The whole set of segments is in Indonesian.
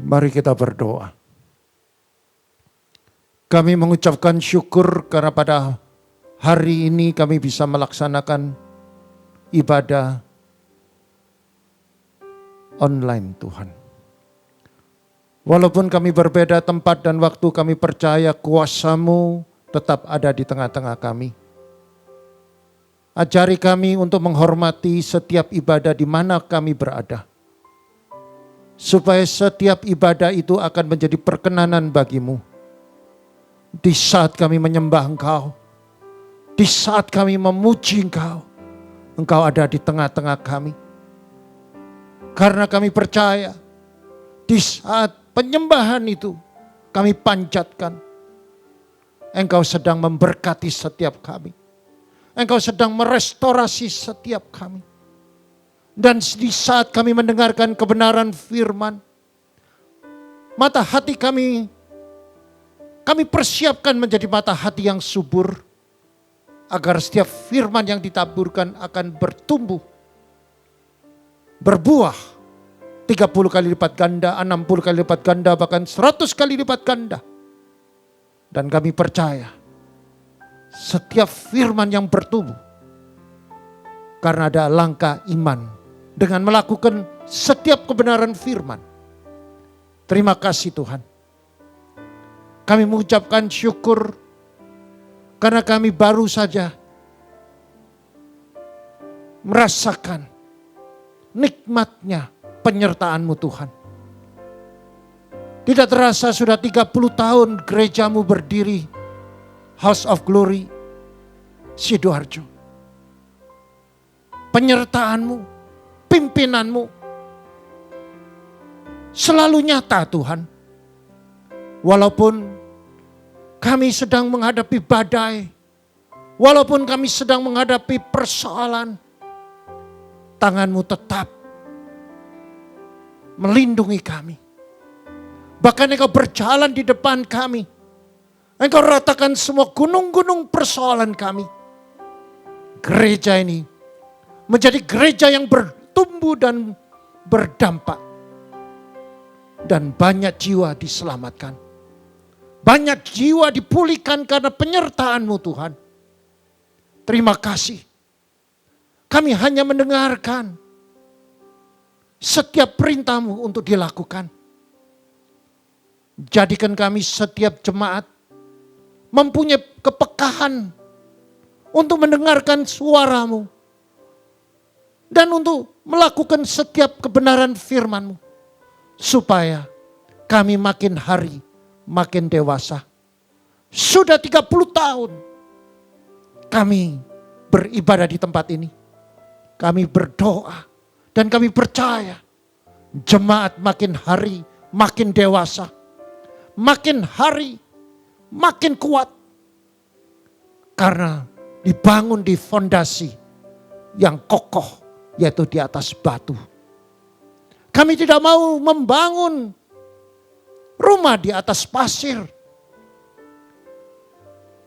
Mari kita berdoa. Kami mengucapkan syukur karena pada hari ini kami bisa melaksanakan ibadah online Tuhan. Walaupun kami berbeda tempat dan waktu, kami percaya kuasa-Mu tetap ada di tengah-tengah kami. Ajari kami untuk menghormati setiap ibadah di mana kami berada. Supaya setiap ibadah itu akan menjadi perkenanan bagi-Mu. Di saat kami menyembah Engkau, di saat kami memuji Engkau, Engkau ada di tengah-tengah kami. Karena kami percaya, di saat penyembahan itu kami panjatkan, Engkau sedang memberkati setiap kami. Engkau sedang merestorasi setiap kami. Dan di saat kami mendengarkan kebenaran firman, mata hati kami persiapkan menjadi mata hati yang subur, agar setiap firman yang ditaburkan akan bertumbuh, berbuah 30 kali lipat ganda, 60 kali lipat ganda, bahkan 100 kali lipat ganda. Dan kami percaya setiap firman yang bertumbuh karena ada langkah iman dengan melakukan setiap kebenaran firman. Terima kasih Tuhan. Kami mengucapkan syukur karena kami baru saja merasakan nikmatnya penyertaan-Mu Tuhan. Tidak terasa sudah 30 tahun gereja-Mu berdiri, House of Glory Sidoarjo. Penyertaan-Mu, pimpinan-Mu selalu nyata Tuhan. Walaupun kami sedang menghadapi badai, walaupun kami sedang menghadapi persoalan, tangan-Mu tetap melindungi kami. Bahkan Engkau berjalan di depan kami. Engkau ratakan semua gunung-gunung persoalan kami. Gereja ini menjadi gereja yang bertumbuh dan berdampak. Dan banyak jiwa diselamatkan. Banyak jiwa dipulihkan karena penyertaan-Mu Tuhan. Terima kasih. Kami hanya mendengarkan setiap perintah-Mu untuk dilakukan. Jadikan kami setiap jemaat mempunyai kepekaan untuk mendengarkan suara-Mu. Dan untuk melakukan setiap kebenaran firman-Mu. Supaya kami makin hari makin dewasa. Sudah 30 tahun kami beribadah di tempat ini. Kami berdoa dan kami percaya jemaat makin hari makin dewasa. Makin hari makin kuat. Karena dibangun di fondasi yang kokoh, yaitu di atas batu. Kami tidak mau membangun rumah di atas pasir.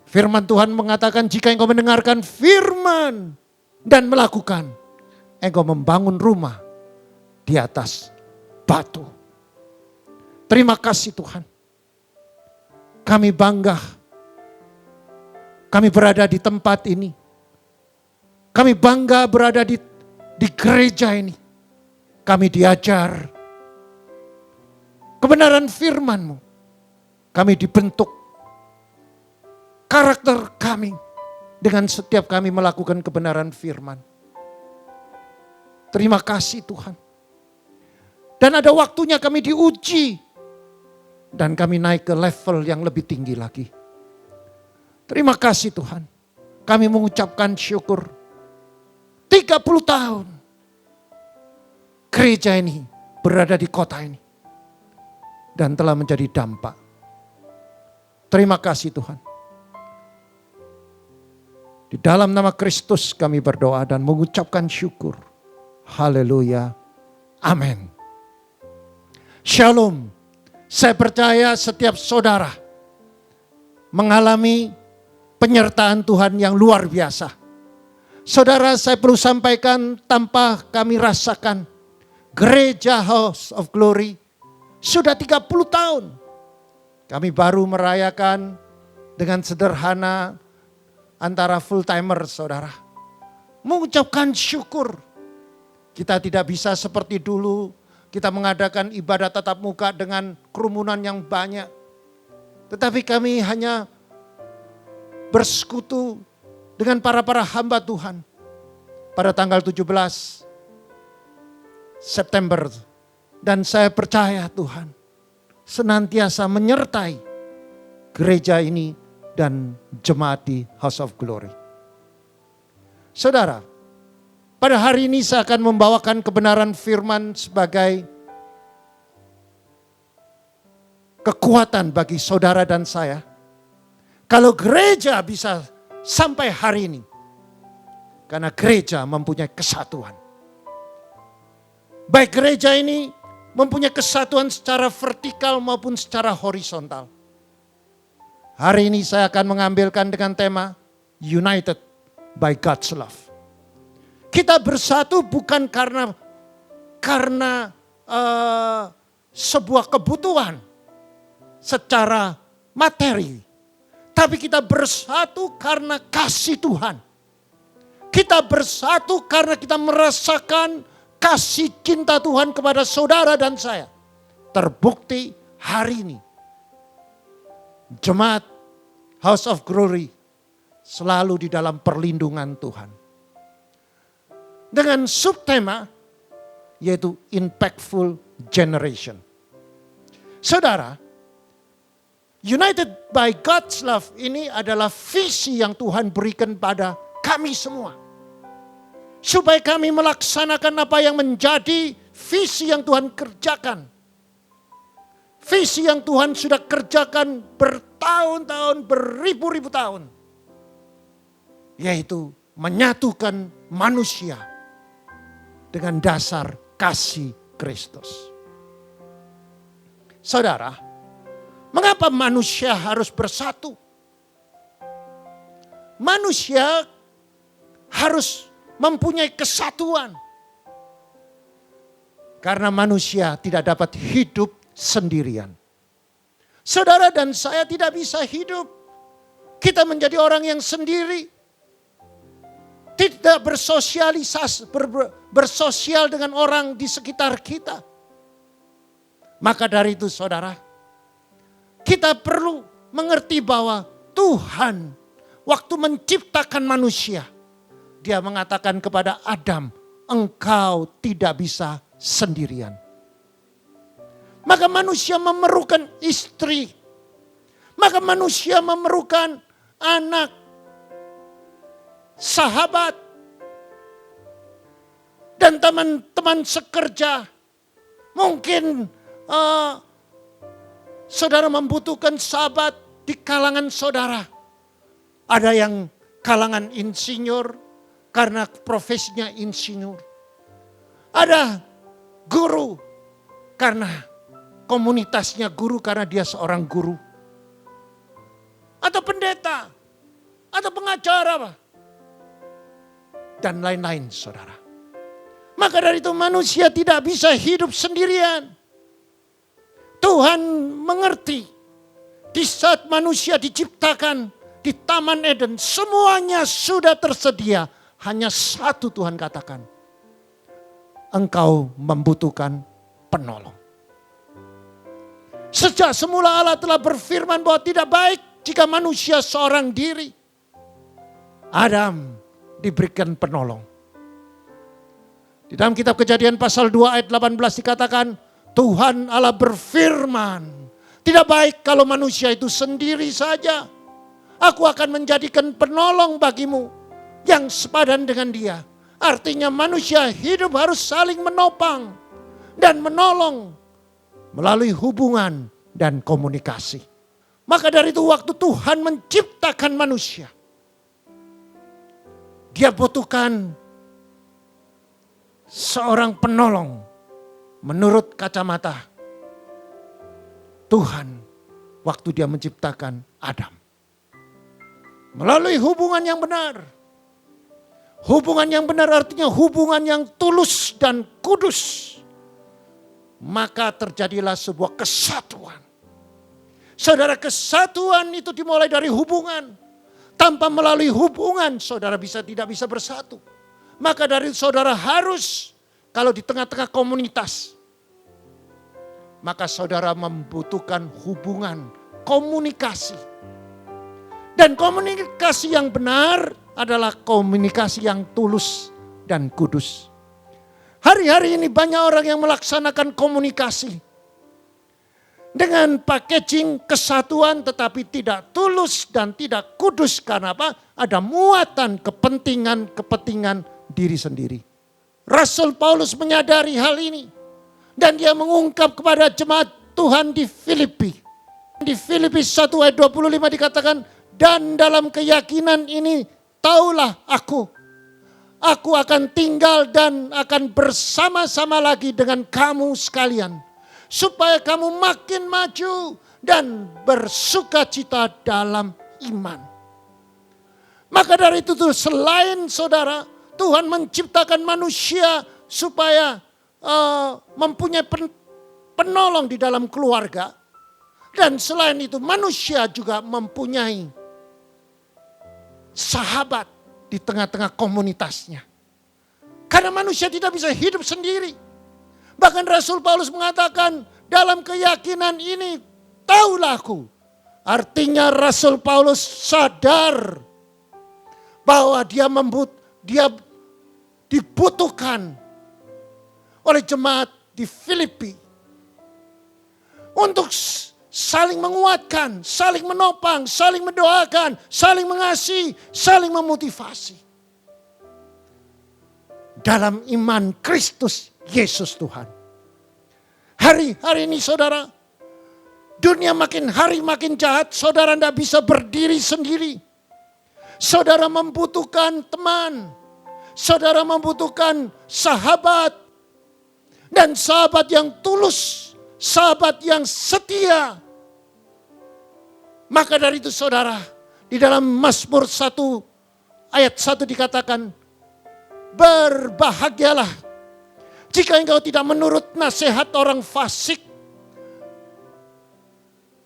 Firman Tuhan mengatakan jika engkau mendengarkan firman dan melakukan, engkau membangun rumah di atas batu. Terima kasih Tuhan. Kami bangga. Kami berada di tempat ini. Kami bangga berada di gereja ini. Kami diajar kebenaran firman-Mu. Kami dibentuk karakter kami dengan setiap kami melakukan kebenaran firman. Terima kasih Tuhan. Dan ada waktunya kami diuji. Dan kami naik ke level yang lebih tinggi lagi. Terima kasih Tuhan. Kami mengucapkan syukur. 30 tahun. Gereja ini berada di kota ini. Dan telah menjadi dampak. Terima kasih Tuhan. Di dalam nama Kristus kami berdoa dan mengucapkan syukur. Haleluya. Amin. Shalom. Saya percaya setiap saudara mengalami penyertaan Tuhan yang luar biasa. Saudara, saya perlu sampaikan tanpa kami rasakan, gereja House of Glory Sudah 30 tahun. Kami baru merayakan dengan sederhana antara full timer saudara. Mengucapkan syukur. Kita tidak bisa seperti dulu. Kita mengadakan ibadah tatap muka dengan kerumunan yang banyak. Tetapi kami hanya bersekutu dengan para hamba Tuhan. Pada tanggal 17 September. Dan saya percaya Tuhan senantiasa menyertai gereja ini dan jemaat di House of Glory. Saudara, pada hari ini saya akan membawakan kebenaran firman sebagai kekuatan bagi saudara dan saya. Kalau gereja bisa sampai hari ini, karena gereja mempunyai kesatuan. Baik gereja ini mempunyai kesatuan secara vertikal maupun secara horizontal. Hari ini saya akan mengambilkan dengan tema United by God's Love. Kita bersatu bukan karena sebuah kebutuhan secara materi. Tapi kita bersatu karena kasih Tuhan. Kita bersatu karena kita merasakan kasih cinta Tuhan kepada saudara dan saya. Terbukti hari ini. Jemaat House of Glory selalu di dalam perlindungan Tuhan. Dengan subtema yaitu Impactful Generation. Saudara, United by God's Love ini adalah visi yang Tuhan berikan pada kami semua. Supaya kami melaksanakan apa yang menjadi visi yang Tuhan kerjakan. Visi yang Tuhan sudah kerjakan bertahun-tahun, beribu-ribu tahun. Yaitu menyatukan manusia dengan dasar kasih Kristus. Saudara, mengapa manusia harus bersatu? Manusia harus mempunyai kesatuan. Karena manusia tidak dapat hidup sendirian. Saudara dan saya tidak bisa hidup. Kita menjadi orang yang sendiri. Tidak bersosialisasi, bersosial dengan orang di sekitar kita. Maka dari itu saudara, kita perlu mengerti bahwa Tuhan waktu menciptakan manusia, Dia mengatakan kepada Adam, engkau tidak bisa sendirian. Maka manusia memerlukan istri. Maka manusia memerlukan anak, sahabat, dan teman-teman sekerja. Mungkin saudara membutuhkan sahabat di kalangan saudara. Ada yang kalangan insinyur, karena profesinya insinyur. Ada guru karena komunitasnya guru karena dia seorang guru. Atau pendeta. Atau pengacara. Dan lain-lain saudara. Maka dari itu manusia tidak bisa hidup sendirian. Tuhan mengerti. Di saat manusia diciptakan di Taman Eden. Semuanya sudah tersedia. Hanya satu Tuhan katakan. Engkau membutuhkan penolong. Sejak semula Allah telah berfirman bahwa tidak baik jika manusia seorang diri. Adam diberikan penolong. Di dalam kitab Kejadian pasal 2 ayat 18 dikatakan. Tuhan Allah berfirman. Tidak baik kalau manusia itu sendiri saja. Aku akan menjadikan penolong bagimu. Yang sepadan dengan dia. Artinya manusia hidup harus saling menopang. Dan menolong. Melalui hubungan dan komunikasi. Maka dari itu waktu Tuhan menciptakan manusia. Dia butuhkan seorang penolong. Menurut kacamata Tuhan. Waktu dia menciptakan Adam. Melalui hubungan yang benar. Hubungan yang benar artinya hubungan yang tulus dan kudus. maka terjadilah sebuah kesatuan. Saudara, kesatuan itu dimulai dari hubungan. Tanpa melalui hubungan, saudara tidak bisa bersatu. Maka dari saudara harus, kalau di tengah-tengah komunitas, maka saudara membutuhkan hubungan, komunikasi. Dan komunikasi yang benar adalah komunikasi yang tulus dan kudus. Hari-hari ini banyak orang yang melaksanakan komunikasi dengan packaging kesatuan tetapi tidak tulus dan tidak kudus. Karena apa? Ada muatan kepentingan diri sendiri. Rasul Paulus menyadari hal ini. Dan dia mengungkap kepada jemaat Tuhan di Filipi. Di Filipi 1 ayat 25 dikatakan, dan dalam keyakinan ini taulah aku akan tinggal dan akan bersama-sama lagi dengan kamu sekalian. Supaya kamu makin maju dan bersukacita dalam iman. Maka dari itu selain saudara, Tuhan menciptakan manusia supaya mempunyai penolong di dalam keluarga. Dan selain itu manusia juga mempunyai sahabat di tengah-tengah komunitasnya. Karena manusia tidak bisa hidup sendiri. Bahkan Rasul Paulus mengatakan dalam keyakinan ini taulah aku. Artinya Rasul Paulus sadar bahwa dia dibutuhkan oleh jemaat di Filipi untuk saling menguatkan, saling menopang, saling mendoakan, saling mengasihi, saling memotivasi. Dalam iman Kristus Yesus Tuhan. Hari-hari ini saudara, dunia makin hari makin jahat. Saudara tidak bisa berdiri sendiri. Saudara membutuhkan teman. Saudara membutuhkan sahabat. Dan sahabat yang tulus. Sahabat yang setia. Maka dari itu saudara, di dalam Mazmur 1 ayat 1 dikatakan, berbahagialah jika engkau tidak menurut nasihat orang fasik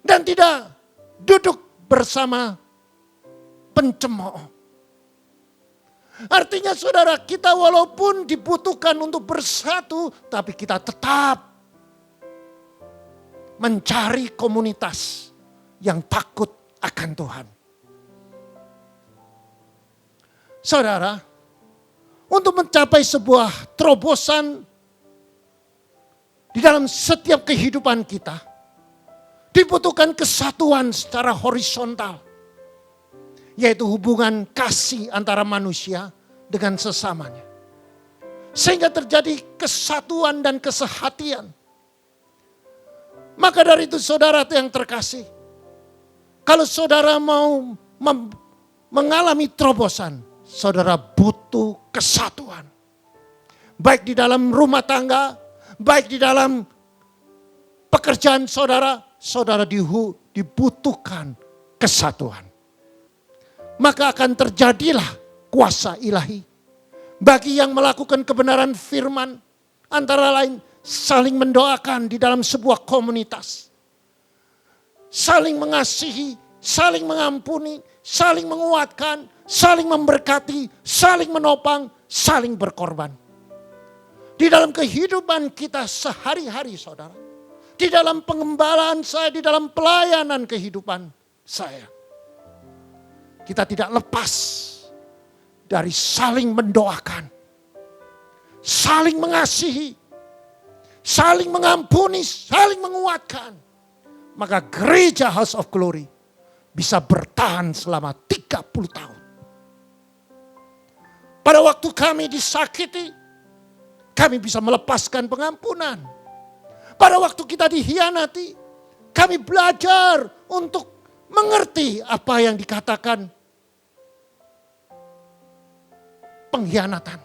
dan tidak duduk bersama pencemooh. Artinya saudara, kita walaupun dibutuhkan untuk bersatu, tapi kita tetap mencari komunitas yang takut akan Tuhan. Saudara, untuk mencapai sebuah terobosan di dalam setiap kehidupan kita, dibutuhkan kesatuan secara horizontal. Yaitu hubungan kasih antara manusia dengan sesamanya. Sehingga terjadi kesatuan dan kesehatian. Maka dari itu saudara yang terkasih, kalau saudara mau mengalami terobosan, saudara butuh kesatuan. Baik di dalam rumah tangga, baik di dalam pekerjaan saudara, saudara dibutuhkan kesatuan. Maka akan terjadilah kuasa ilahi. Bagi yang melakukan kebenaran firman, antara lain saling mendoakan di dalam sebuah komunitas. Saling mengasihi, saling mengampuni, saling menguatkan, saling memberkati, saling menopang, saling berkorban. Di dalam kehidupan kita sehari-hari saudara. Di dalam pengembalaan saya, di dalam pelayanan kehidupan saya. Kita tidak lepas dari saling mendoakan. Saling mengasihi. Saling mengampuni, saling menguatkan. Maka gereja House of Glory bisa bertahan selama 30 tahun. Pada waktu kami disakiti, kami bisa melepaskan pengampunan. Pada waktu kita dihianati, kami belajar untuk mengerti apa yang dikatakan pengkhianatan.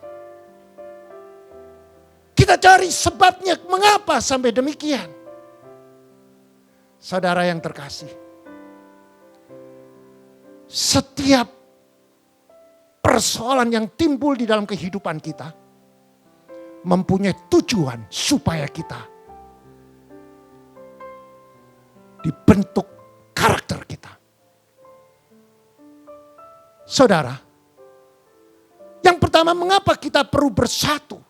Kita cari sebabnya mengapa sampai demikian. Saudara yang terkasih, setiap persoalan yang timbul di dalam kehidupan kita mempunyai tujuan supaya kita dibentuk karakter kita. Saudara, yang pertama, mengapa kita perlu bersatu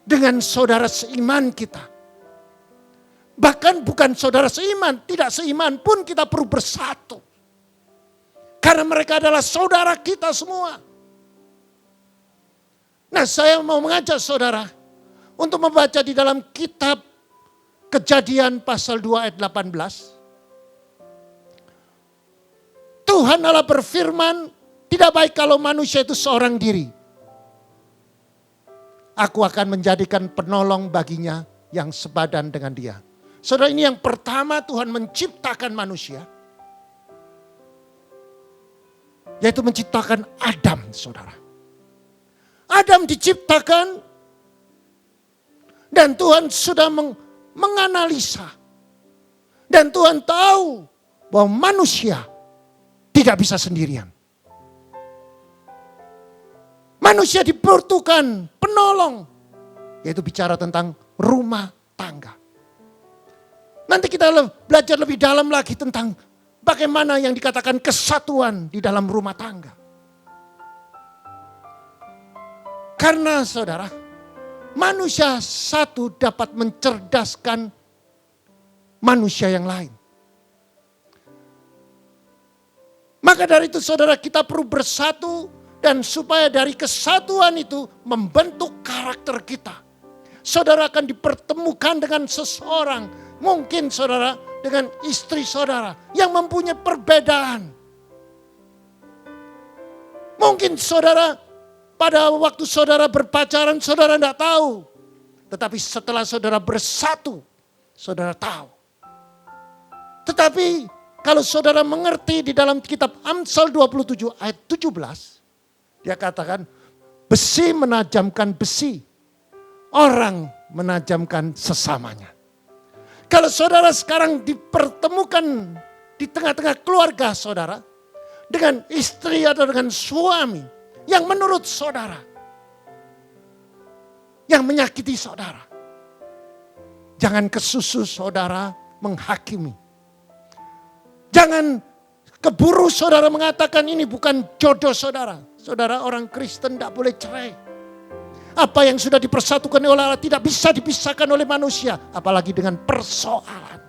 dengan saudara seiman kita? Bahkan bukan saudara seiman, tidak seiman pun kita perlu bersatu. Karena mereka adalah saudara kita semua. Nah, saya mau mengajak saudara untuk membaca di dalam kitab Kejadian pasal 2 ayat 18. Tuhan Allah berfirman, tidak baik kalau manusia itu seorang diri. Aku akan menjadikan penolong baginya yang sepadan dengan dia. Saudara, ini yang pertama Tuhan menciptakan manusia. Yaitu menciptakan Adam, saudara. Adam diciptakan dan Tuhan sudah menganalisa. Dan Tuhan tahu bahwa manusia tidak bisa sendirian. Manusia dibutuhkan penolong, yaitu bicara tentang rumah tangga. Nanti kita belajar lebih dalam lagi tentang bagaimana yang dikatakan kesatuan di dalam rumah tangga. Karena saudara, manusia satu dapat mencerdaskan manusia yang lain. Maka dari itu saudara, kita perlu bersatu dan supaya dari kesatuan itu membentuk karakter kita. Saudara akan dipertemukan dengan seseorang, mungkin saudara dengan istri saudara yang mempunyai perbedaan. Mungkin saudara pada waktu saudara berpacaran saudara tidak tahu. Tetapi setelah saudara bersatu, saudara tahu. Tetapi kalau saudara mengerti di dalam kitab Amsal 27 ayat 17. Dia katakan, besi menajamkan besi. Orang menajamkan sesamanya. Kalau saudara sekarang dipertemukan di tengah-tengah keluarga saudara. Dengan istri atau dengan suami. Yang menurut saudara. Yang menyakiti saudara. Jangan kesusu saudara menghakimi. Jangan keburu saudara mengatakan ini bukan jodoh saudara. Saudara, orang Kristen tidak boleh cerai. Apa yang sudah dipersatukan oleh Allah tidak bisa dipisahkan oleh manusia. Apalagi dengan persoalan.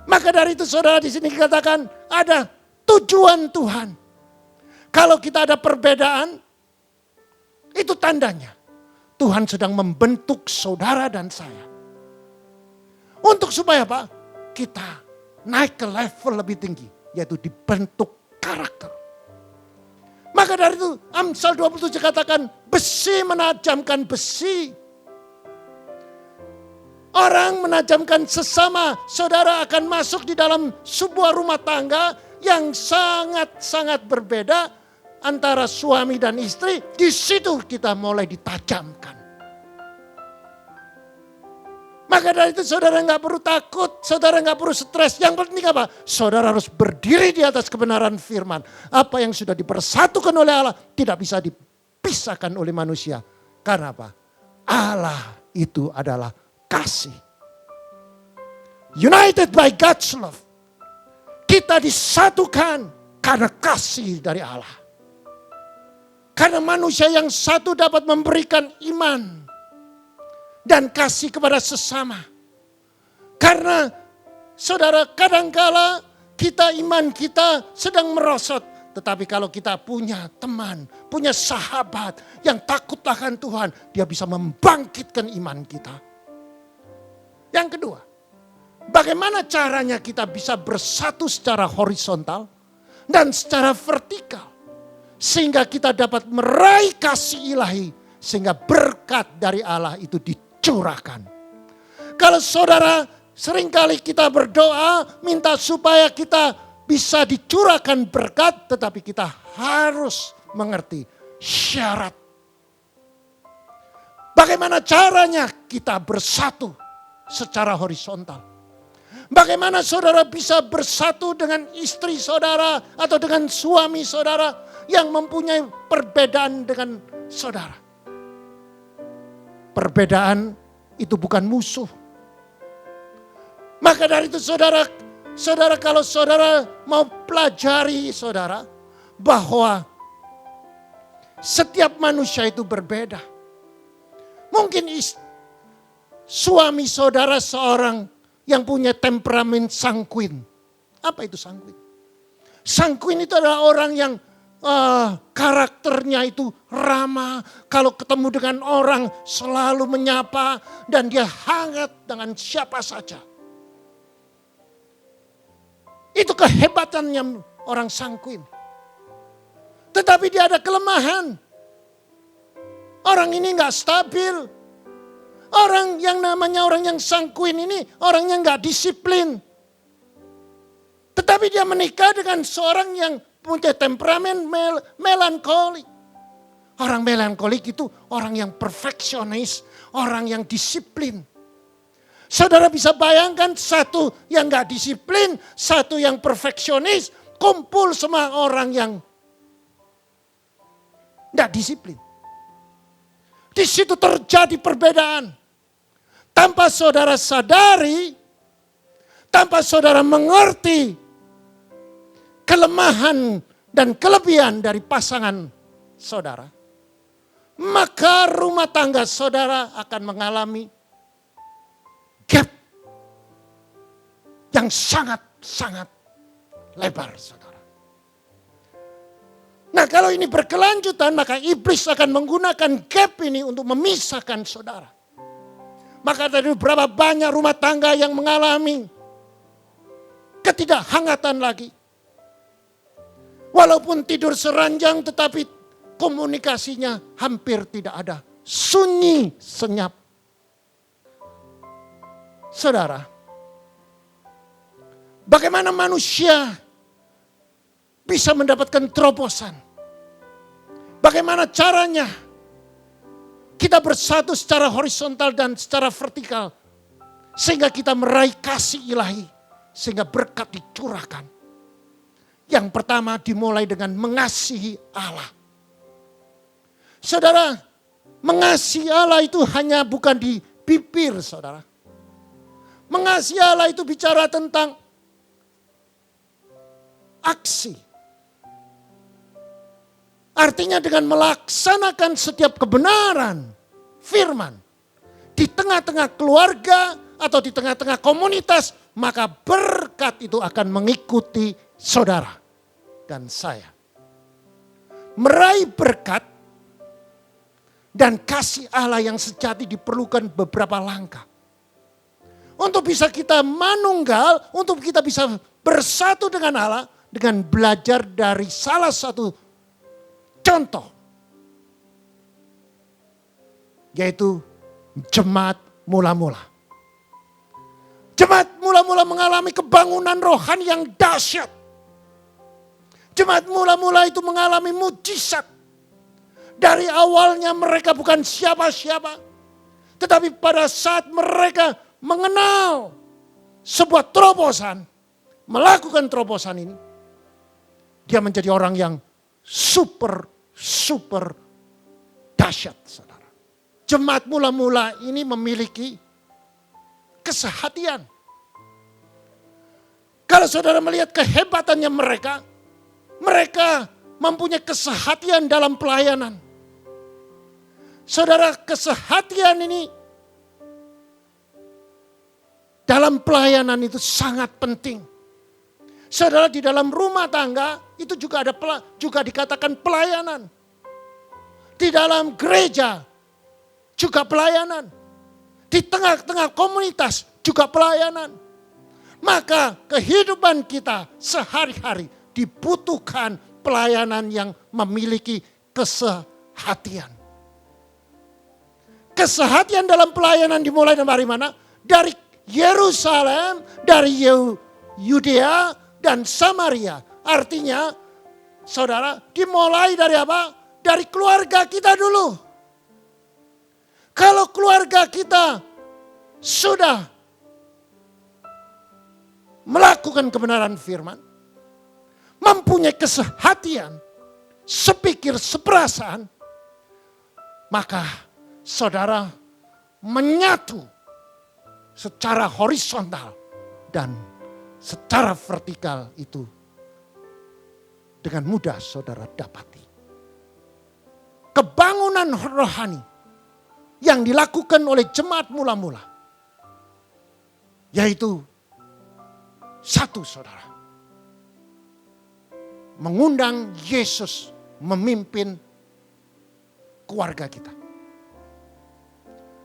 Maka dari itu saudara di sini dikatakan ada tujuan Tuhan. Kalau kita ada perbedaan, itu tandanya Tuhan sedang membentuk saudara dan saya. Untuk supaya apa? Kita naik ke level lebih tinggi, yaitu dibentuk karakter. Maka dari itu Amsal 27 katakan besi menajamkan besi. Orang menajamkan sesama. Saudara akan masuk di dalam sebuah rumah tangga yang sangat-sangat berbeda antara suami dan istri. Di situ kita mulai ditajamkan. Maka dari itu saudara nggak perlu takut, saudara nggak perlu stres. Yang penting apa? Saudara harus berdiri di atas kebenaran firman. Apa yang sudah dipersatukan oleh Allah tidak bisa dipisahkan oleh manusia. Karena apa? Allah itu adalah kasih. United by God's love. Kita disatukan karena kasih dari Allah. Karena manusia yang satu dapat memberikan iman dan kasih kepada sesama. Karena saudara, kadangkala kita iman kita sedang merosot. Tetapi kalau kita punya teman, punya sahabat yang takut akan Tuhan, dia bisa membangkitkan iman kita. Yang kedua, bagaimana caranya kita bisa bersatu secara horizontal dan secara vertikal. Sehingga kita dapat meraih kasih ilahi. Sehingga berkat dari Allah itu dicurahkan. Kalau saudara seringkali kita berdoa minta supaya kita bisa dicurahkan berkat, tetapi kita harus mengerti syarat. Bagaimana caranya kita bersatu secara horizontal? Bagaimana saudara bisa bersatu dengan istri saudara atau dengan suami saudara yang mempunyai perbedaan dengan saudara? Perbedaan itu bukan musuh. Maka dari itu saudara kalau saudara mau pelajari saudara, bahwa setiap manusia itu berbeda. Mungkin suami saudara seorang yang punya temperamen sanguin. Apa itu sanguin? Sanguin itu adalah orang yang karakternya itu ramah. Kalau ketemu dengan orang selalu menyapa dan dia hangat dengan siapa saja. Itu kehebatannya orang sanguin. Tetapi dia ada kelemahan. Orang ini gak stabil. Orang yang namanya orang yang sanguin ini orang yang gak disiplin. Tetapi dia menikah dengan seorang yang punya temperamen melankolik. Orang melankolik itu orang yang perfeksionis, orang yang disiplin. Saudara bisa bayangkan satu yang gak disiplin, satu yang perfeksionis, kumpul sama orang yang gak disiplin. Di situ terjadi perbedaan. Tanpa saudara sadari, tanpa saudara mengerti kelemahan dan kelebihan dari pasangan saudara, maka rumah tangga saudara akan mengalami gap yang sangat-sangat lebar, saudara. Nah, kalau ini berkelanjutan, maka iblis akan menggunakan gap ini untuk memisahkan saudara. Maka dari berapa banyak rumah tangga yang mengalami ketidakhangatan lagi. Walaupun tidur seranjang tetapi komunikasinya hampir tidak ada. Sunyi, senyap. Saudara, bagaimana manusia bisa mendapatkan terobosan? Bagaimana caranya kita bersatu secara horizontal dan secara vertikal sehingga kita meraih kasih ilahi, sehingga berkat dicurahkan? Yang pertama dimulai dengan mengasihi Allah. Saudara, mengasihi Allah itu hanya bukan di bibir, saudara. Mengasihi Allah itu bicara tentang aksi. Artinya dengan melaksanakan setiap kebenaran firman di tengah-tengah keluarga atau di tengah-tengah komunitas, maka berkat itu akan mengikuti saudara dan saya. Meraih berkat dan kasih Allah yang sejati diperlukan beberapa langkah. Untuk bisa kita manunggal, untuk kita bisa bersatu dengan Allah, dengan belajar dari salah satu contoh, yaitu jemaat mula-mula. Jemaat mula-mula mengalami kebangunan rohani yang dahsyat. Jemaat mula-mula itu mengalami mujizat. Dari awalnya mereka bukan siapa-siapa, tetapi pada saat mereka mengenal sebuah terobosan, melakukan terobosan ini, dia menjadi orang yang super dahsyat, saudara. Jemaat mula-mula ini memiliki kesehatian. Kalau saudara melihat kehebatannya mereka mempunyai kesehatian dalam pelayanan. Saudara, kesehatian ini dalam pelayanan itu sangat penting. Saudara, di dalam rumah tangga itu juga dikatakan pelayanan. Di dalam gereja juga pelayanan. Di tengah-tengah komunitas juga pelayanan. Maka kehidupan kita sehari-hari dibutuhkan pelayanan yang memiliki kesehatian. Kesehatian dalam pelayanan dimulai dari mana? Dari Yerusalem, dari Yudea dan Samaria. Artinya, saudara, dimulai dari apa? Dari keluarga kita dulu. Kalau keluarga kita sudah melakukan kebenaran firman, mempunyai kesehatian, sepikir, seperasaan, maka saudara menyatu secara horizontal Dan secara vertikal itu dengan mudah saudara dapati. Kebangunan rohani yang dilakukan oleh jemaat mula-mula. Yaitu satu saudara. Mengundang Yesus memimpin keluarga kita.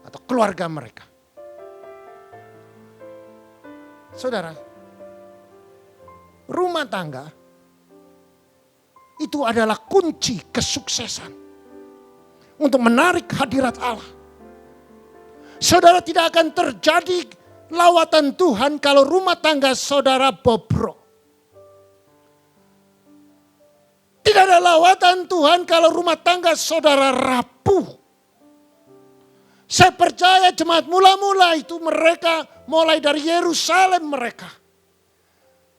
Atau keluarga mereka. Saudara, rumah tangga itu adalah kunci kesuksesan untuk menarik hadirat Allah. Saudara, tidak akan terjadi lawatan Tuhan kalau rumah tangga saudara bobrok. Tidak ada lawatan Tuhan kalau rumah tangga saudara rapuh. Saya percaya jemaat mula-mula itu mereka mulai dari Yerusalem mereka.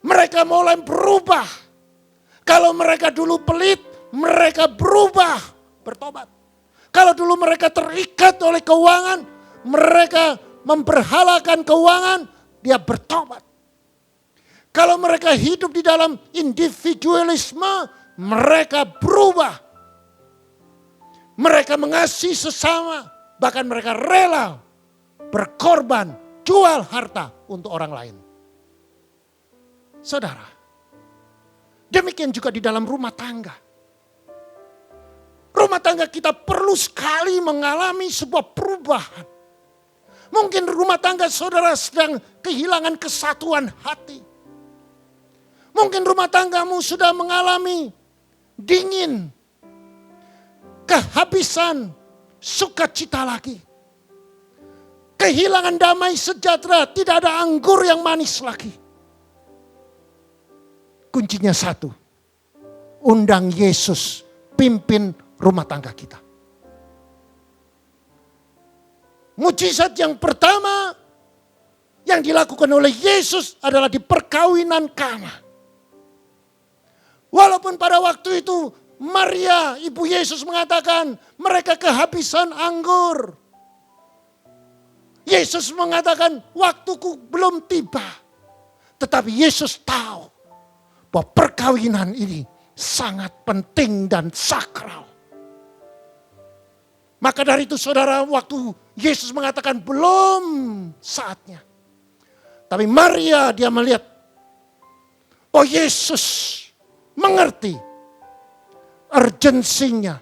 Mereka mulai berubah. Kalau mereka dulu pelit, mereka berubah, bertobat. Kalau dulu mereka terikat oleh keuangan, mereka memberhalakan keuangan, dia bertobat. Kalau mereka hidup di dalam individualisme, mereka berubah. Mereka mengasihi sesama. Bahkan mereka rela berkorban, jual harta untuk orang lain. Saudara, demikian juga di dalam rumah tangga. Rumah tangga kita perlu sekali mengalami sebuah perubahan. Mungkin rumah tangga saudara sedang kehilangan kesatuan hati. Mungkin rumah tanggamu sudah mengalami dingin, kehabisan sukacita lagi. Kehilangan damai sejahtera, tidak ada anggur yang manis lagi. Kuncinya satu, undang Yesus pimpin rumah tangga kita. Mujizat yang pertama yang dilakukan oleh Yesus adalah di perkawinan Kana. Walaupun pada waktu itu Maria, ibu Yesus mengatakan mereka kehabisan anggur. Yesus mengatakan waktuku belum tiba. Tetapi Yesus tahu bahwa perkawinan ini sangat penting dan sakral. Maka dari itu saudara, waktu Yesus mengatakan belum saatnya. Tapi Maria dia melihat, oh Yesus mengerti urgensinya,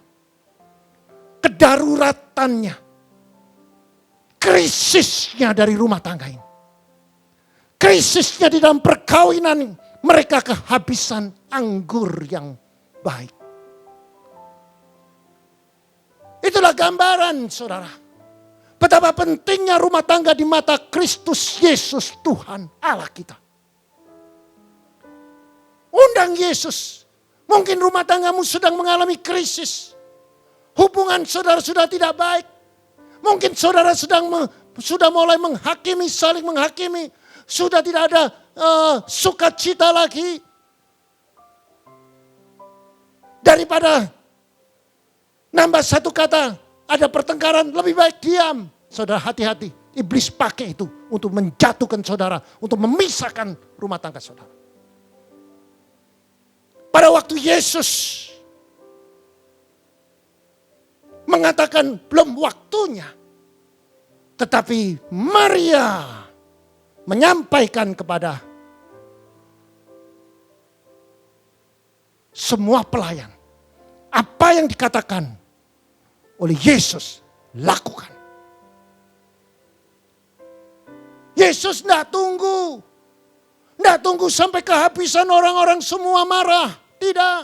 kedaruratannya, krisisnya dari rumah tangga ini. Krisisnya di dalam perkawinan, mereka kehabisan anggur yang baik. Itulah gambaran saudara. Betapa pentingnya rumah tangga di mata Kristus Yesus Tuhan Allah kita. Undang Yesus. Mungkin rumah tanggamu sedang mengalami krisis. Hubungan saudara sudah tidak baik. Mungkin saudara sudah mulai menghakimi, saling menghakimi. Sudah tidak ada sukacita lagi. Daripada nambah satu kata, ada pertengkaran, lebih baik diam. Saudara hati-hati, iblis pakai itu untuk menjatuhkan saudara, untuk memisahkan rumah tangga saudara. Pada waktu Yesus mengatakan belum waktunya. Tetapi Maria menyampaikan kepada semua pelayan. Apa yang dikatakan oleh Yesus, lakukan. Yesus tidak tunggu. Tidak tunggu sampai kehabisan orang-orang semua marah. Tidak.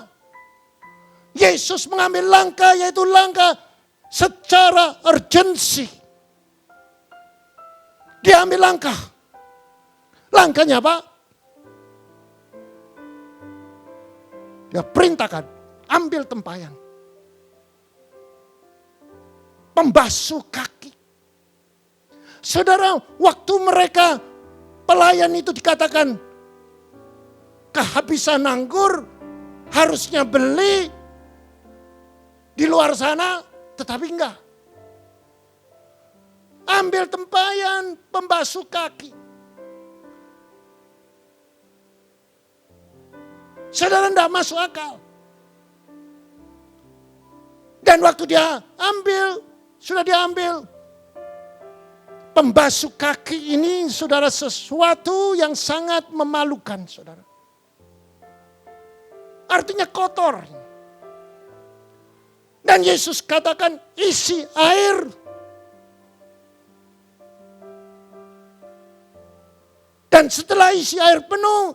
Yesus mengambil langkah, yaitu langkah secara urgensi. Dia ambil langkah. Langkahnya apa? Dia perintahkan, ambil tempayan. Pembasuh kaki. Saudara, waktu mereka pelayan itu dikatakan kehabisan anggur, harusnya beli di luar sana, tetapi enggak. Ambil tempayan, pembasuh kaki. Saudara, tidak masuk akal. Dan waktu dia ambil, sudah diambil. Pembasuh kaki ini, saudara, sesuatu yang sangat memalukan, saudara. Artinya kotor. Dan Yesus katakan, isi air. Dan setelah isi air penuh,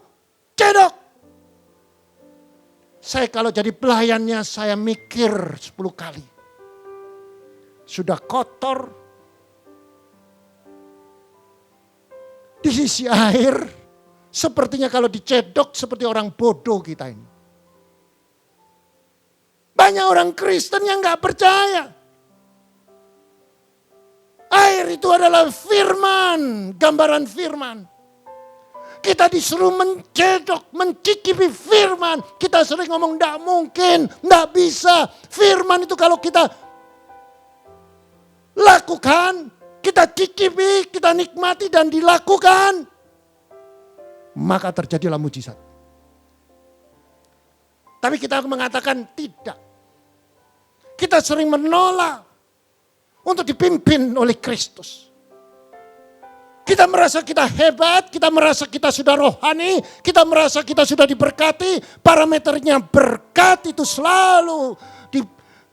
cedok. Saya kalau jadi pelayannya, saya mikir 10 kali. Sudah kotor, diisi air, sepertinya kalau dicedok seperti orang bodoh kita ini. Banyak orang Kristen yang gak percaya. Air itu adalah firman, gambaran firman. Kita disuruh mencedok, mencicipi firman. Kita sering ngomong tidak mungkin, tidak bisa. Firman itu kalau kita lakukan, kita cicipi, kita nikmati dan dilakukan, maka terjadilah mujizat. Tapi kita mengatakan tidak. Kita sering menolak untuk dipimpin oleh Kristus. Kita merasa kita hebat, kita merasa kita sudah rohani, kita merasa kita sudah diberkati. Parameternya berkat itu selalu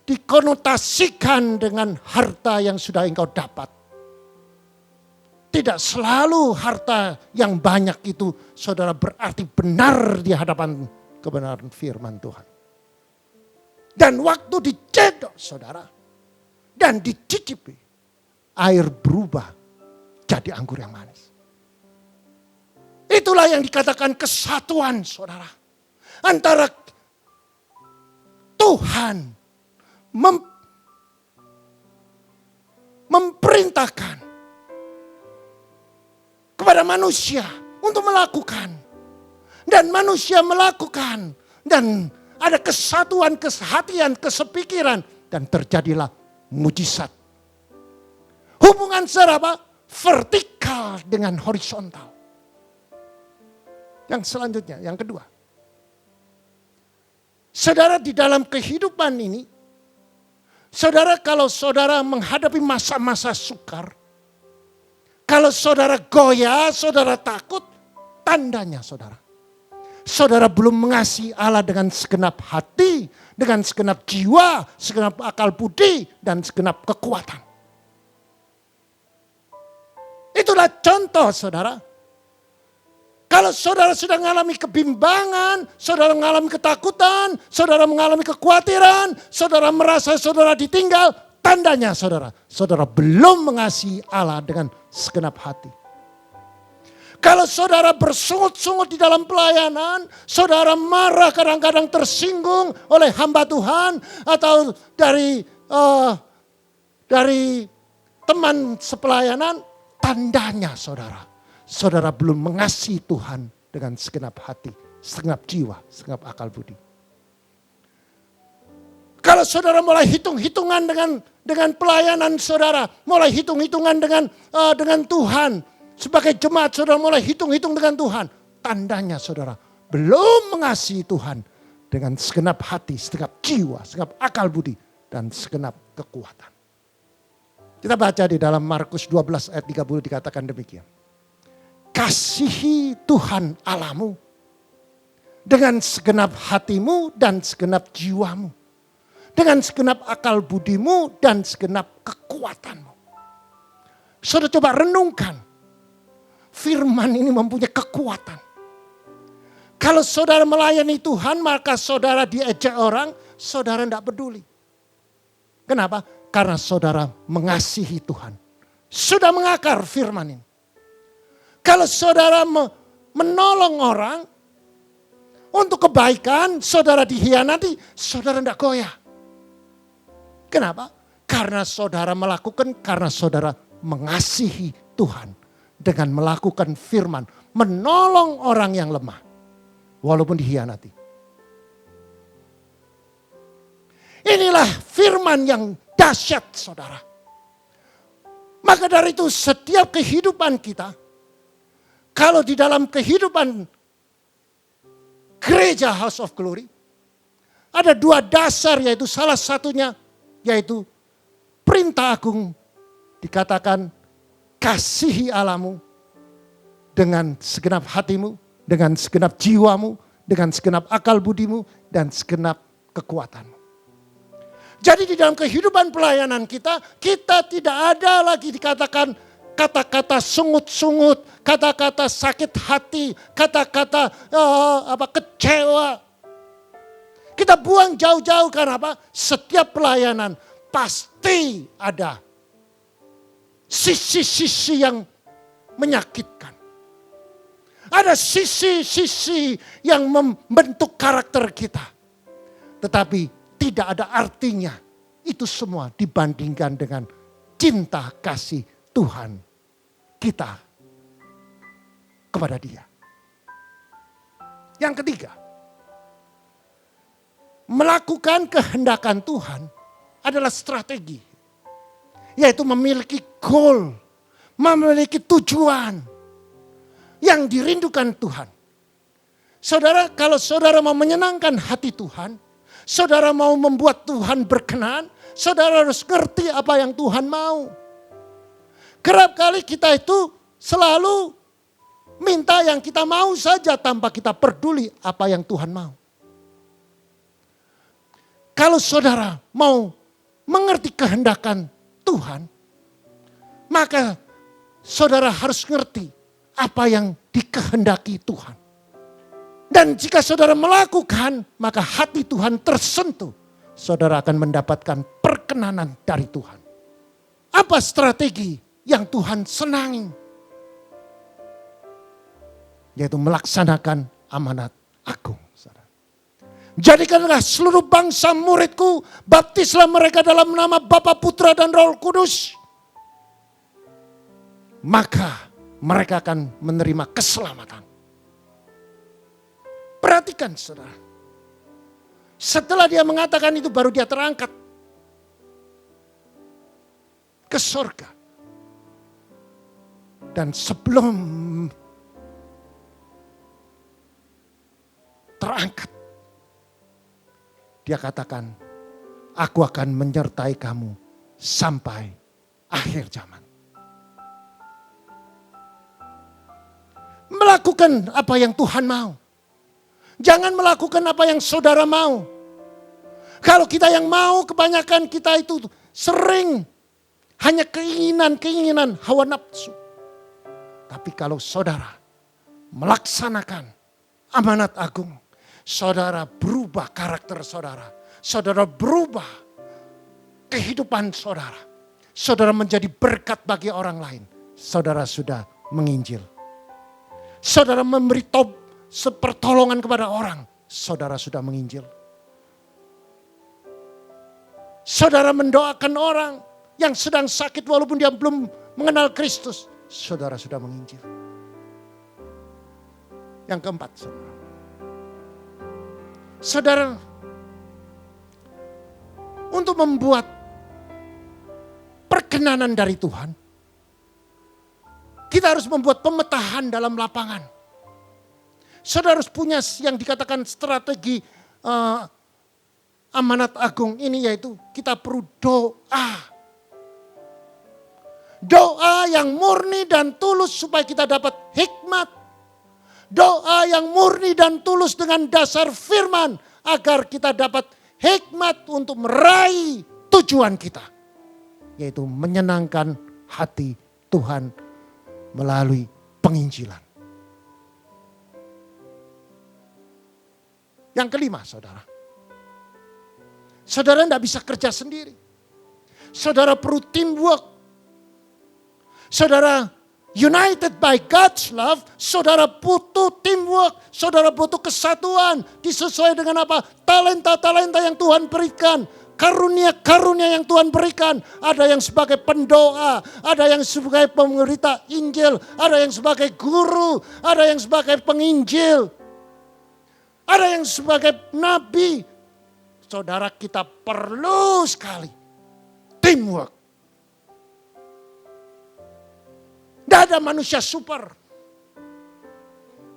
dikonotasikan dengan harta yang sudah engkau dapat. Tidak selalu harta yang banyak itu, saudara, berarti benar di hadapan kebenaran firman Tuhan. Dan waktu dicedok, saudara, dan dicicipi, air berubah jadi anggur yang manis. Itulah yang dikatakan kesatuan, saudara. Antara Tuhan memerintahkan kepada manusia untuk melakukan. Dan manusia melakukan. Dan ada kesatuan, kesehatian, kesepikiran. Dan terjadilah mujizat. Hubungan secara apa? Vertikal dengan horizontal. Yang selanjutnya, yang kedua. Saudara, di dalam kehidupan ini, saudara, kalau saudara menghadapi masa-masa sukar, kalau saudara goyah, saudara takut, tandanya saudara. Saudara belum mengasihi Allah dengan segenap hati, dengan segenap jiwa, segenap akal budi, dan segenap kekuatan. Itulah contoh, saudara. Kalau saudara sudah mengalami kebimbangan, saudara mengalami ketakutan, saudara mengalami kekhawatiran, saudara merasa saudara ditinggal, tandanya saudara, saudara belum mengasihi Allah dengan segenap hati. Kalau saudara bersungut-sungut di dalam pelayanan, saudara marah, kadang-kadang tersinggung oleh hamba Tuhan atau dari teman sepelayanan, tandanya saudara, saudara belum mengasihi Tuhan dengan segenap hati, segenap jiwa, segenap akal budi. Kalau saudara mulai hitung-hitungan dengan pelayanan saudara, mulai hitung-hitungan dengan Tuhan, sebagai jemaat saudara mulai hitung-hitung dengan Tuhan, tandanya saudara belum mengasihi Tuhan dengan segenap hati, segenap jiwa, segenap akal budi, dan segenap kekuatan. Kita baca di dalam Markus 12 ayat 30 dikatakan demikian. Kasihi Tuhan Allahmu dengan segenap hatimu dan segenap jiwamu. Dengan segenap akal budimu dan segenap kekuatanmu. Saudara coba renungkan. Firman ini mempunyai kekuatan. Kalau saudara melayani Tuhan, maka saudara diejek orang, saudara tidak peduli. Kenapa? Karena saudara mengasihi Tuhan. Sudah mengakar firman ini. Kalau saudara menolong orang untuk kebaikan, saudara dihianati, saudara tidak goyah. Kenapa? Karena saudara melakukan, karena saudara mengasihi Tuhan. Dengan melakukan firman, menolong orang yang lemah. Walaupun dihianati. Inilah firman yang dahsyat, saudara. Maka dari itu setiap kehidupan kita, kalau di dalam kehidupan gereja House of Glory, ada dua dasar, yaitu salah satunya yaitu perintah agung, dikatakan kasihi Allahmu dengan segenap hatimu, dengan segenap jiwamu, dengan segenap akal budimu, dan segenap kekuatanmu. Jadi di dalam kehidupan pelayanan kita, kita tidak ada lagi dikatakan kata-kata sungut-sungut, kata-kata sakit hati, kata-kata kecewa. Kita buang jauh-jauh, karena apa? Setiap pelayanan pasti ada sisi-sisi yang menyakitkan. Ada sisi-sisi yang membentuk karakter kita. Tetapi tidak ada artinya itu semua dibandingkan dengan cinta kasih Tuhan kita kepada Dia. Yang ketiga, melakukan kehendakan Tuhan adalah strategi. Yaitu memiliki goal, memiliki tujuan yang dirindukan Tuhan. Saudara, kalau saudara mau menyenangkan hati Tuhan, saudara mau membuat Tuhan berkenan, saudara harus ngerti apa yang Tuhan mau. Kerap kali kita itu selalu minta yang kita mau saja tanpa kita peduli apa yang Tuhan mau. Kalau saudara mau mengerti kehendakan Tuhan, maka saudara harus ngerti apa yang dikehendaki Tuhan. Dan jika saudara melakukan, maka hati Tuhan tersentuh. Saudara akan mendapatkan perkenanan dari Tuhan. Apa strategi yang Tuhan senangi? Yaitu melaksanakan amanat agung. Jadikanlah seluruh bangsa muridku, baptislah mereka dalam nama Bapa, Putra, dan Roh Kudus. Maka mereka akan menerima keselamatan. Perhatikan saudara. Setelah dia mengatakan itu, baru dia terangkat ke surga. Dan sebelum terangkat, dia katakan, aku akan menyertai kamu sampai akhir zaman. Melakukan apa yang Tuhan mau. Jangan melakukan apa yang saudara mau. Kalau kita yang mau, kebanyakan kita itu sering hanya keinginan hawa nafsu. Tapi kalau saudara melaksanakan amanat agung, saudara berubah karakter saudara. Saudara berubah kehidupan saudara. Saudara menjadi berkat bagi orang lain. Saudara sudah menginjil. Saudara memberi pertolongan kepada orang, saudara sudah menginjil. Saudara mendoakan orang yang sedang sakit walaupun dia belum mengenal Kristus, saudara sudah menginjil. Yang keempat, saudara, untuk membuat perkenanan dari Tuhan, kita harus membuat pemetaan dalam lapangan. Saudara harus punya yang dikatakan strategi amanat agung ini, yaitu kita perlu doa. Doa yang murni dan tulus supaya kita dapat hikmat. Doa yang murni dan tulus dengan dasar firman agar kita dapat hikmat untuk meraih tujuan kita. Yaitu menyenangkan hati Tuhan melalui penginjilan. Yang kelima, saudara. Saudara tidak bisa kerja sendiri. Saudara perlu teamwork. Saudara united by God's love. Saudara butuh teamwork. Saudara butuh kesatuan. Disesuai dengan apa? Talenta-talenta yang Tuhan berikan. Karunia-karunia yang Tuhan berikan. Ada yang sebagai pendoa. Ada yang sebagai pemberita Injil. Ada yang sebagai guru. Ada yang sebagai penginjil. Ada yang sebagai nabi. Saudara, kita perlu sekali teamwork. Tidak ada manusia super.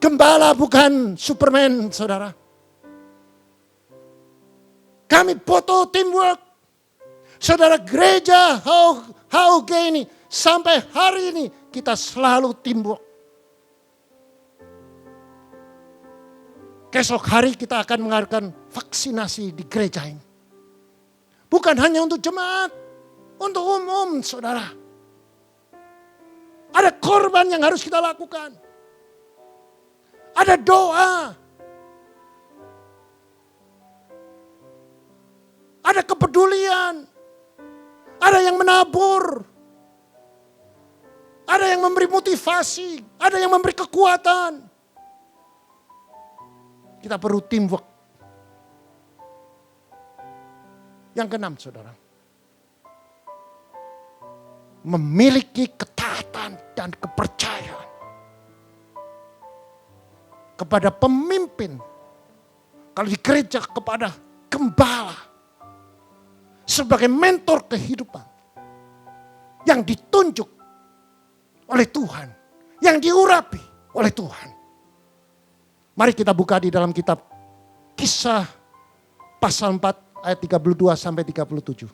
Gembala bukan Superman, saudara. Kami butuh teamwork. Saudara, gereja HUG ini sampai hari ini kita selalu teamwork. Esok hari kita akan mengadakan vaksinasi di gereja ini. Bukan hanya untuk jemaat, untuk umum, saudara. Ada korban yang harus kita lakukan. Ada doa. Ada kepedulian. Ada yang menabur. Ada yang memberi motivasi. Ada yang memberi kekuatan. Kita perlu teamwork. Yang keenam, saudara. Memiliki ketaatan dan kepercayaan kepada pemimpin. Kalau di gereja kepada gembala. Sebagai mentor kehidupan. Yang ditunjuk oleh Tuhan. Yang diurapi oleh Tuhan. Mari kita buka di dalam kitab Kisah pasal 4 ayat 32 sampai 37.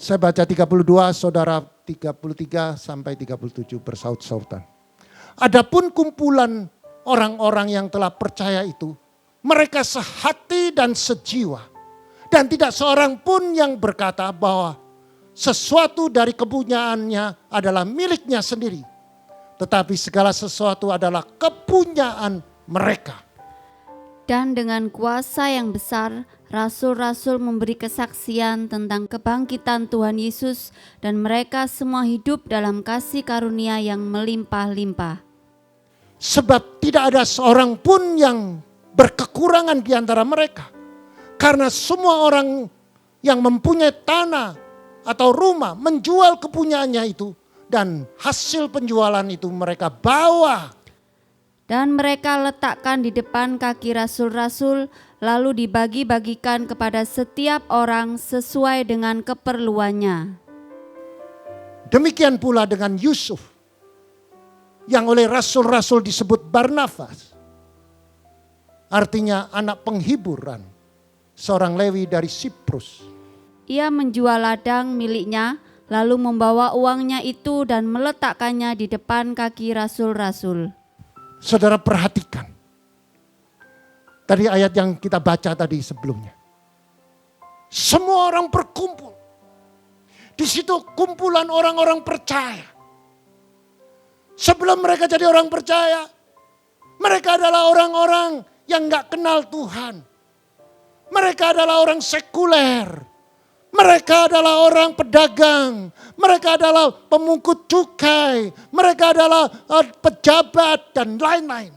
Saya baca 32, saudara 33 sampai 37 bersaut-sautan. Adapun kumpulan orang-orang yang telah percaya itu, mereka sehati dan sejiwa. Dan tidak seorang pun yang berkata bahwa sesuatu dari kepunyaannya adalah miliknya sendiri. Tetapi segala sesuatu adalah kepunyaan mereka. Dan dengan kuasa yang besar, rasul-rasul memberi kesaksian tentang kebangkitan Tuhan Yesus dan mereka semua hidup dalam kasih karunia yang melimpah-limpah. Sebab tidak ada seorang pun yang berkekurangan di antara mereka. Karena semua orang yang mempunyai tanah atau rumah menjual kepunyaannya itu. Dan hasil penjualan itu mereka bawa. Dan mereka letakkan di depan kaki rasul-rasul, lalu dibagi-bagikan kepada setiap orang sesuai dengan keperluannya. Demikian pula dengan Yusuf, yang oleh rasul-rasul disebut Barnabas. Artinya anak penghiburan, seorang Lewi dari Siprus. Ia menjual ladang miliknya, lalu membawa uangnya itu dan meletakkannya di depan kaki rasul-rasul. Saudara perhatikan. Tadi ayat yang kita baca tadi sebelumnya. Semua orang berkumpul. Di situ kumpulan orang-orang percaya. Sebelum mereka jadi orang percaya, mereka adalah orang-orang yang gak kenal Tuhan. Mereka adalah orang sekuler. Mereka adalah orang pedagang, mereka adalah pemungut cukai, mereka adalah pejabat dan lain-lain.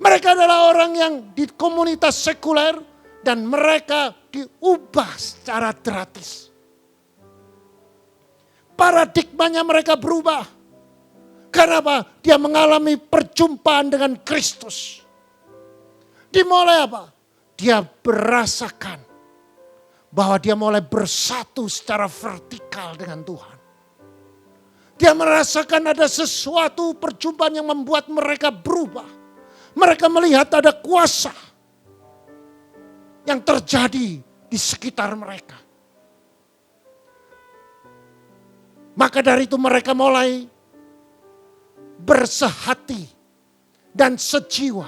Mereka adalah orang yang di komunitas sekuler dan mereka diubah secara gratis. Paradigmanya mereka berubah. Karena apa? Dia mengalami perjumpaan dengan Kristus. Dimulai apa? Dia merasakan bahwa dia mulai bersatu secara vertikal dengan Tuhan. Dia merasakan ada sesuatu perjumpaan yang membuat mereka berubah. Mereka melihat ada kuasa yang terjadi di sekitar mereka. Maka dari itu mereka mulai bersehati dan sejiwa.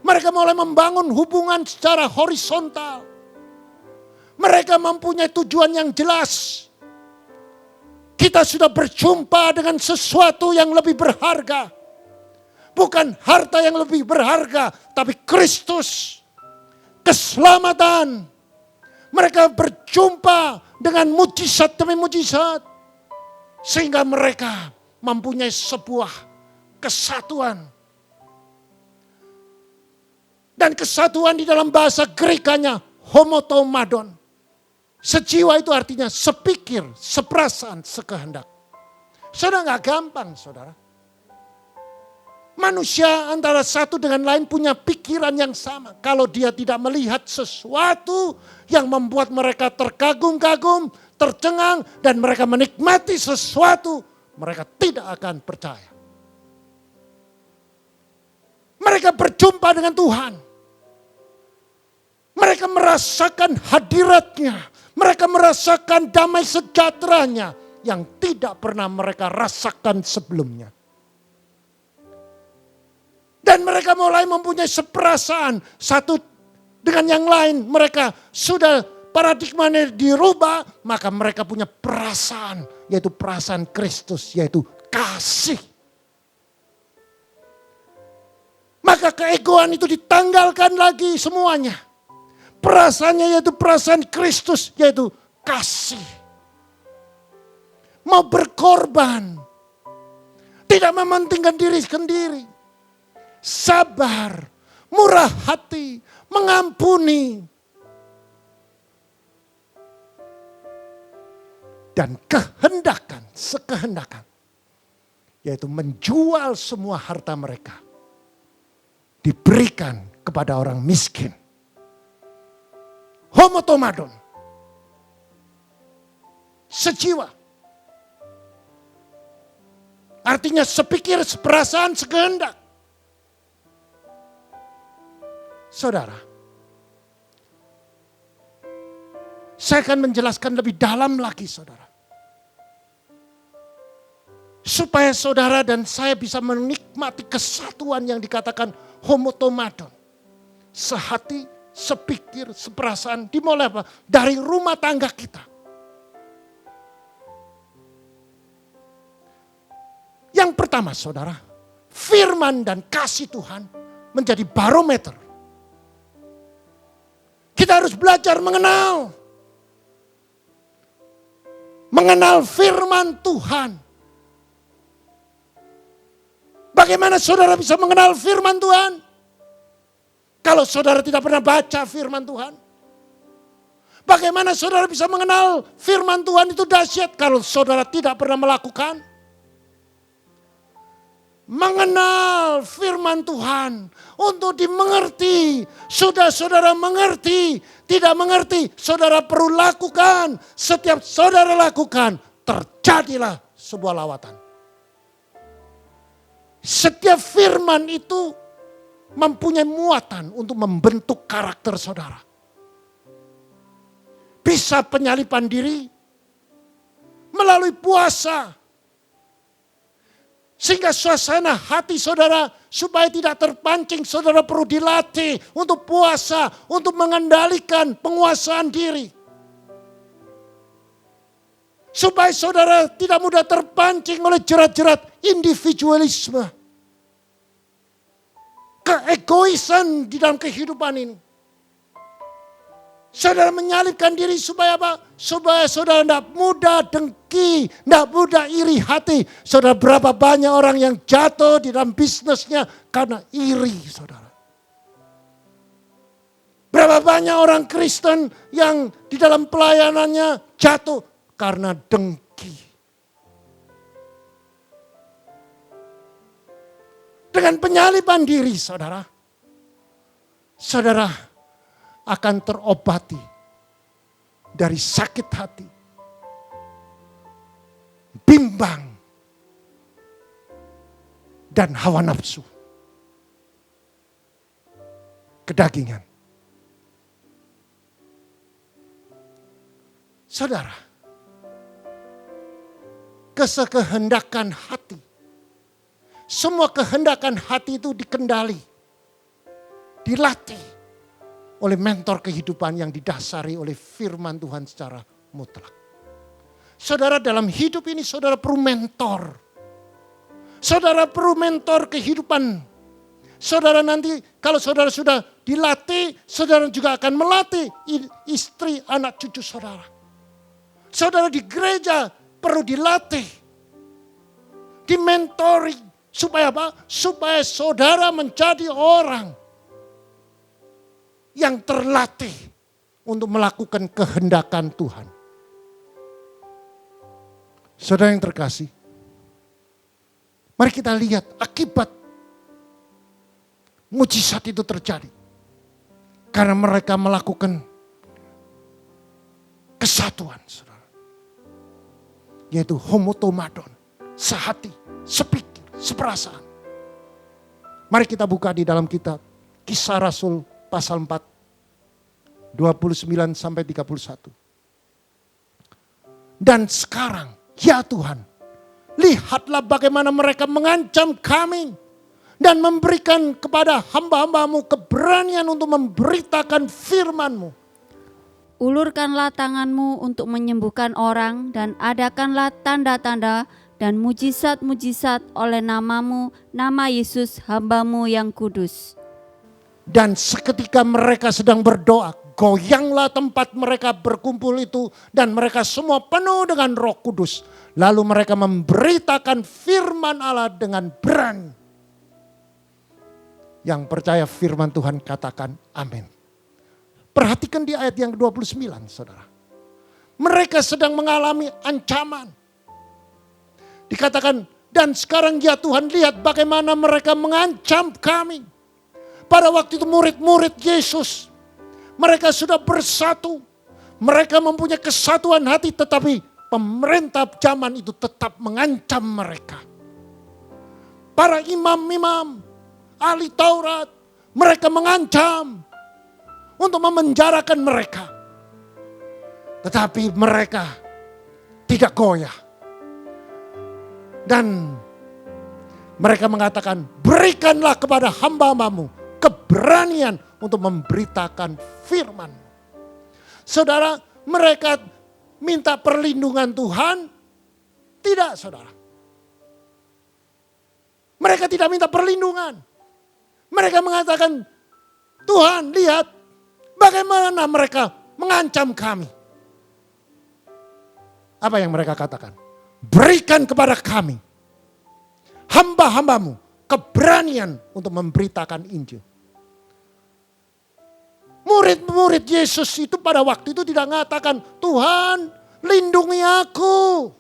Mereka mulai membangun hubungan secara horizontal. Mereka mempunyai tujuan yang jelas. Kita sudah berjumpa dengan sesuatu yang lebih berharga. Bukan harta yang lebih berharga, tapi Kristus. Keselamatan. Mereka berjumpa dengan mujizat demi mujizat. Sehingga mereka mempunyai sebuah kesatuan. Dan kesatuan di dalam bahasa Grekanya homotomadon. Sejiwa itu artinya sepikir, seperasaan, sekehendak. Saudara, gak gampang, saudara. Manusia antara satu dengan lain punya pikiran yang sama. Kalau dia tidak melihat sesuatu yang membuat mereka terkagum-kagum, tercengang, dan mereka menikmati sesuatu, mereka tidak akan percaya. Mereka berjumpa dengan Tuhan. Mereka merasakan hadiratnya. Mereka merasakan damai sejahteranya yang tidak pernah mereka rasakan sebelumnya. Dan mereka mulai mempunyai seperasaan satu dengan yang lain. Mereka sudah paradigmanya dirubah, maka mereka punya perasaan, yaitu perasaan Kristus, yaitu kasih. Maka keegoan itu ditanggalkan lagi semuanya. Perasaannya yaitu perasaan Kristus, yaitu kasih. Mau berkorban, tidak mementingkan diri sendiri. Sabar, murah hati, mengampuni. Dan sekehendakan. Yaitu menjual semua harta mereka. Diberikan kepada orang miskin. Homotomadon. Sejiwa. Artinya sepikir, seperasaan, sekehendak. Saudara, saya akan menjelaskan lebih dalam lagi saudara. Supaya saudara dan saya bisa menikmati kesatuan yang dikatakan homotomadon. Sehati, sepikir, seperasaan. Dimulai apa? Dari rumah tangga kita. Yang pertama saudara, firman dan kasih Tuhan menjadi barometer. Kita harus belajar mengenal firman Tuhan. Bagaimana saudara bisa mengenal firman Tuhan? Kalau saudara tidak pernah baca firman Tuhan. Bagaimana saudara bisa mengenal firman Tuhan itu dahsyat kalau saudara tidak pernah melakukan? Mengenal firman Tuhan untuk dimengerti. Sudah saudara mengerti, tidak mengerti, saudara perlu lakukan. Setiap saudara lakukan, terjadilah sebuah lawatan. Setiap firman itu mempunyai muatan untuk membentuk karakter saudara. Bisa penyalipan diri melalui puasa. Sehingga suasana hati saudara supaya tidak terpancing, saudara perlu dilatih untuk puasa, untuk mengendalikan penguasaan diri. Supaya saudara tidak mudah terpancing oleh jerat-jerat individualisme. Keegoisan di dalam kehidupan ini. Saudara menyalibkan diri supaya apa? Supaya saudara tidak mudah dengki, tidak mudah iri hati. Saudara, berapa banyak orang yang jatuh di dalam bisnisnya karena iri saudara. Berapa banyak orang Kristen yang di dalam pelayanannya jatuh karena dengki. Dengan penyaliban diri saudara, saudara akan terobati dari sakit hati, bimbang, dan hawa nafsu, kedagingan. Saudara, kesekehendakan hati, semua kehendakan hati itu dikendali, dilatih oleh mentor kehidupan yang didasari oleh firman Tuhan secara mutlak. Saudara, dalam hidup ini saudara perlu mentor. Saudara perlu mentor kehidupan. Saudara nanti kalau saudara sudah dilatih, saudara juga akan melatih istri, anak cucu saudara. Saudara di gereja perlu dilatih, dimentori. Supaya apa? Supaya saudara menjadi orang yang terlatih untuk melakukan kehendakan Tuhan. Saudara yang terkasih, mari kita lihat akibat mujizat itu terjadi. Karena mereka melakukan kesatuan, saudara. Yaitu homotomadon, sehati, sepikir, seperasaan. Mari kita buka di dalam kitab Kisah Rasul pasal 4, 29 sampai 31. Dan sekarang, ya Tuhan, lihatlah bagaimana mereka mengancam kami dan memberikan kepada hamba-hambamu keberanian untuk memberitakan firman-Mu. Ulurkanlah tanganmu untuk menyembuhkan orang dan adakanlah tanda-tanda dan mujizat-mujizat oleh namamu, nama Yesus hamba-Mu yang kudus. Dan seketika mereka sedang berdoa, goyanglah tempat mereka berkumpul itu dan mereka semua penuh dengan Roh Kudus. Lalu mereka memberitakan firman Allah dengan berani. Yang percaya firman Tuhan katakan amin. Perhatikan di ayat yang ke-29, saudara. Mereka sedang mengalami ancaman. Dikatakan, dan sekarang ya Tuhan lihat bagaimana mereka mengancam kami. Pada waktu itu murid-murid Yesus, mereka sudah bersatu. Mereka mempunyai kesatuan hati, tetapi pemerintah zaman itu tetap mengancam mereka. Para imam-imam, ahli Taurat, mereka mengancam untuk memenjarakan mereka. Tetapi mereka tidak goyah. Dan mereka mengatakan, berikanlah kepada hamba-hambamu keberanian untuk memberitakan firman. Saudara, mereka minta perlindungan Tuhan? Tidak, saudara. Mereka tidak minta perlindungan. Mereka mengatakan, Tuhan lihat bagaimana mereka mengancam kami. Apa yang mereka katakan? Berikan kepada kami, hamba-hambamu, keberanian untuk memberitakan Injil. Murid-murid Yesus itu pada waktu itu tidak mengatakan, Tuhan lindungi aku.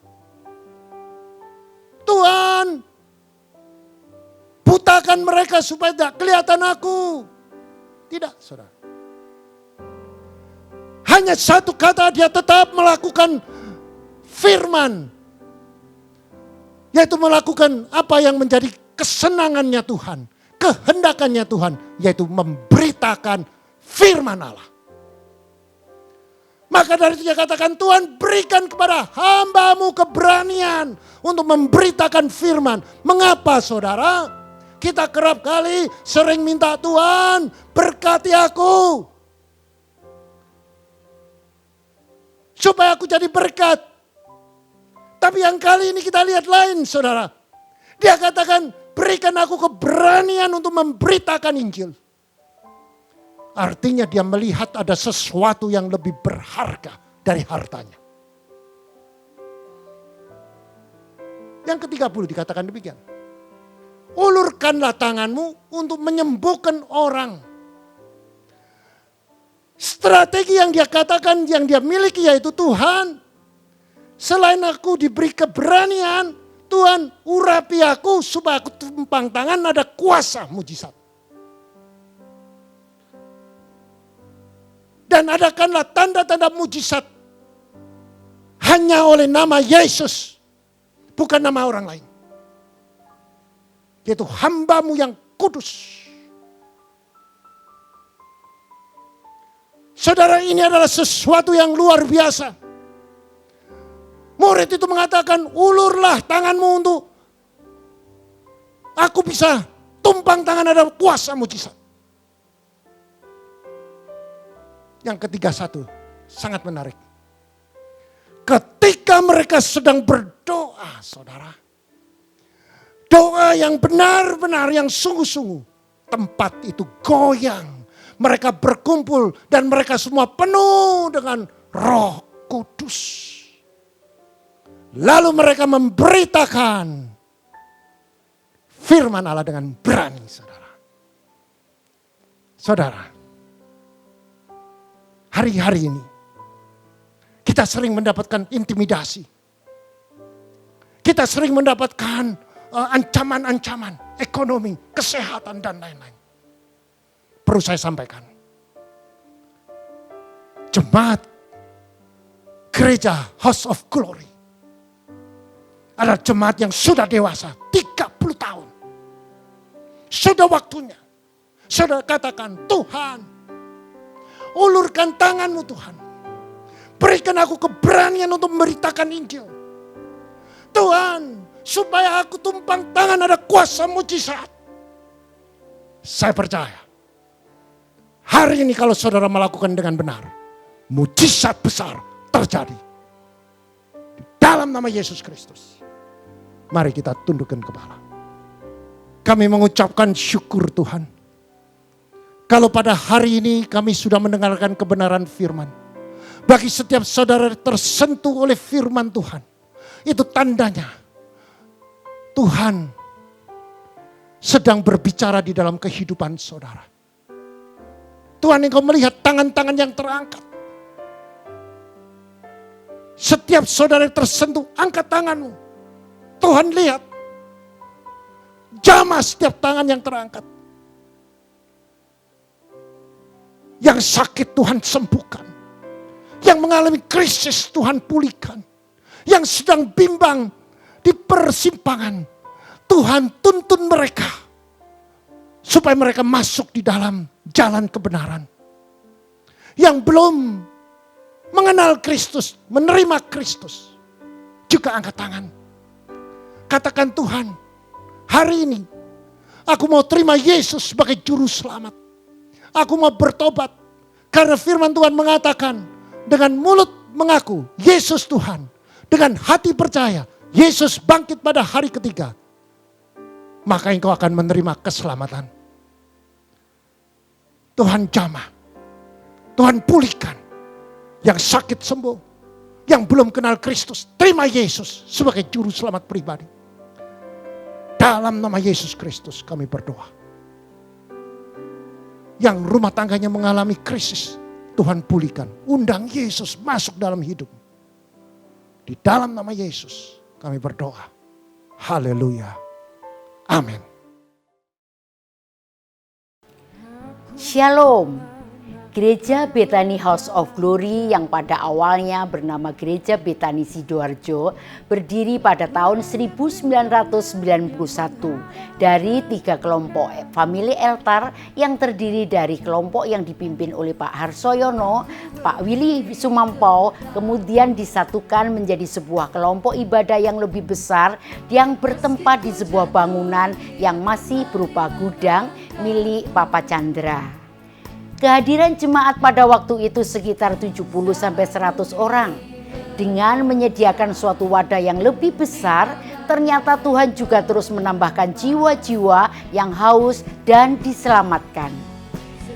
Tuhan butakan mereka supaya tidak kelihatan aku. Tidak, saudara. Hanya satu kata, dia tetap melakukan firman. Yaitu melakukan apa yang menjadi kesenangannya Tuhan. Kehendakannya Tuhan. Yaitu memberitakan firman Allah. Maka dari itu dia katakan, Tuhan berikan kepada hamba-Mu keberanian untuk memberitakan firman. Mengapa saudara? Kita kerap kali sering minta Tuhan berkati aku. Supaya aku jadi berkat. Tapi yang kali ini kita lihat lain saudara. Dia katakan berikan aku keberanian untuk memberitakan Injil. Artinya dia melihat ada sesuatu yang lebih berharga dari hartanya. Yang ke-30 dikatakan demikian. Ulurkanlah tanganmu untuk menyembuhkan orang. Strategi yang dia katakan, yang dia miliki yaitu Tuhan. Selain aku diberi keberanian, Tuhan urapi aku supaya aku tumpang tangan ada kuasa mujizat. Dan adakanlah tanda-tanda mujizat hanya oleh nama Yesus, bukan nama orang lain. Yaitu hamba-Mu yang kudus. Saudara, ini adalah sesuatu yang luar biasa. Murid itu mengatakan, ulurlah tanganmu untuk aku bisa tumpang tangan ada kuasa mujizat. Yang ketiga satu, sangat menarik. Ketika mereka sedang berdoa, saudara. Doa yang benar-benar, yang sungguh-sungguh. Tempat itu goyang. Mereka berkumpul dan mereka semua penuh dengan Roh Kudus. Lalu mereka memberitakan firman Allah dengan berani, saudara. Saudara, hari-hari ini kita sering mendapatkan intimidasi. Kita sering mendapatkan ancaman-ancaman ekonomi, kesehatan dan lain-lain. Perlu saya sampaikan. Jemaat Gereja House of Glory adalah jemaat yang sudah dewasa, 30 tahun. Sudah waktunya. Saudara katakan, Tuhan, ulurkan tangan-Mu Tuhan. Berikan aku keberanian untuk memberitakan Injil. Tuhan, supaya aku tumpang tangan ada kuasa mujizat. Saya percaya, hari ini kalau saudara melakukan dengan benar, mujizat besar terjadi. Di dalam nama Yesus Kristus. Mari kita tundukkan kepala. Kami mengucapkan syukur Tuhan. Kalau pada hari ini kami sudah mendengarkan kebenaran firman. Bagi setiap saudara tersentuh oleh firman Tuhan. Itu tandanya Tuhan sedang berbicara di dalam kehidupan saudara. Tuhan, Engkau melihat tangan-tangan yang terangkat. Setiap saudara tersentuh, angkat tanganmu. Tuhan lihat. Jamah setiap tangan yang terangkat. Yang sakit Tuhan sembuhkan. Yang mengalami krisis Tuhan pulihkan. Yang sedang bimbang di persimpangan, Tuhan tuntun mereka. Supaya mereka masuk di dalam jalan kebenaran. Yang belum mengenal Kristus, menerima Kristus, juga angkat tangan. Katakan, Tuhan, hari ini aku mau terima Yesus sebagai juru selamat. Aku mau bertobat. Karena firman Tuhan mengatakan, dengan mulut mengaku Yesus Tuhan, dengan hati percaya Yesus bangkit pada hari ketiga, maka engkau akan menerima keselamatan. Tuhan jamah, Tuhan pulihkan. Yang sakit sembuh, yang belum kenal Kristus, terima Yesus sebagai juru selamat pribadi. Dalam nama Yesus Kristus kami berdoa. Yang rumah tangganya mengalami krisis, Tuhan pulihkan. Undang Yesus masuk dalam hidup. Di dalam nama Yesus kami berdoa. Haleluya. Amin. Shalom. Gereja Bethany House of Glory yang pada awalnya bernama Gereja Bethany Sidoarjo berdiri pada tahun 1991 dari 3 kelompok famili Eltar yang terdiri dari kelompok yang dipimpin oleh Pak Harsoyono, Pak Willy Sumampau, kemudian disatukan menjadi sebuah kelompok ibadah yang lebih besar yang bertempat di sebuah bangunan yang masih berupa gudang milik Papa Chandra. Kehadiran jemaat pada waktu itu sekitar 70-100 orang. Dengan menyediakan suatu wadah yang lebih besar, ternyata Tuhan juga terus menambahkan jiwa-jiwa yang haus dan diselamatkan.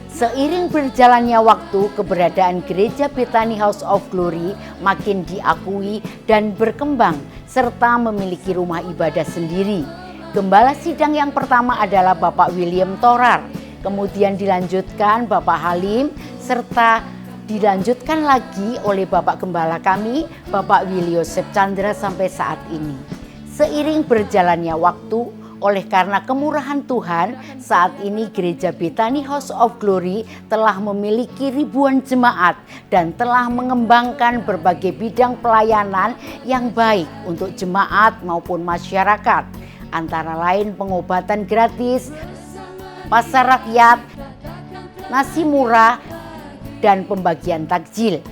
Seiring berjalannya waktu, keberadaan Gereja Bethany House of Glory makin diakui dan berkembang serta memiliki rumah ibadah sendiri. Gembala sidang yang pertama adalah Bapak William Torar. Kemudian dilanjutkan Bapak Halim, serta dilanjutkan lagi oleh Bapak Gembala kami, Bapak Willy Yosef Chandra sampai saat ini. Seiring berjalannya waktu, oleh karena kemurahan Tuhan, saat ini Gereja Bethany House of Glory telah memiliki ribuan jemaat dan telah mengembangkan berbagai bidang pelayanan yang baik untuk jemaat maupun masyarakat. Antara lain pengobatan gratis, pasar rakyat, nasi murah, dan pembagian takjil.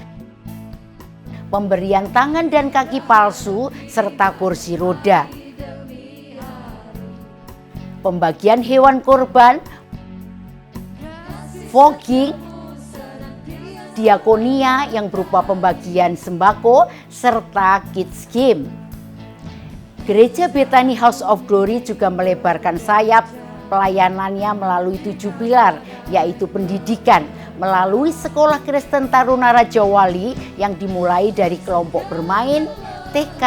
Pemberian tangan dan kaki palsu serta kursi roda. Pembagian hewan kurban, fogging, diakonia yang berupa pembagian sembako, serta kids game. Gereja Bethany House of Glory juga melebarkan sayap pelayanannya melalui 7 pilar, yaitu pendidikan melalui Sekolah Kristen Taruna Raja Wali yang dimulai dari kelompok bermain, TK,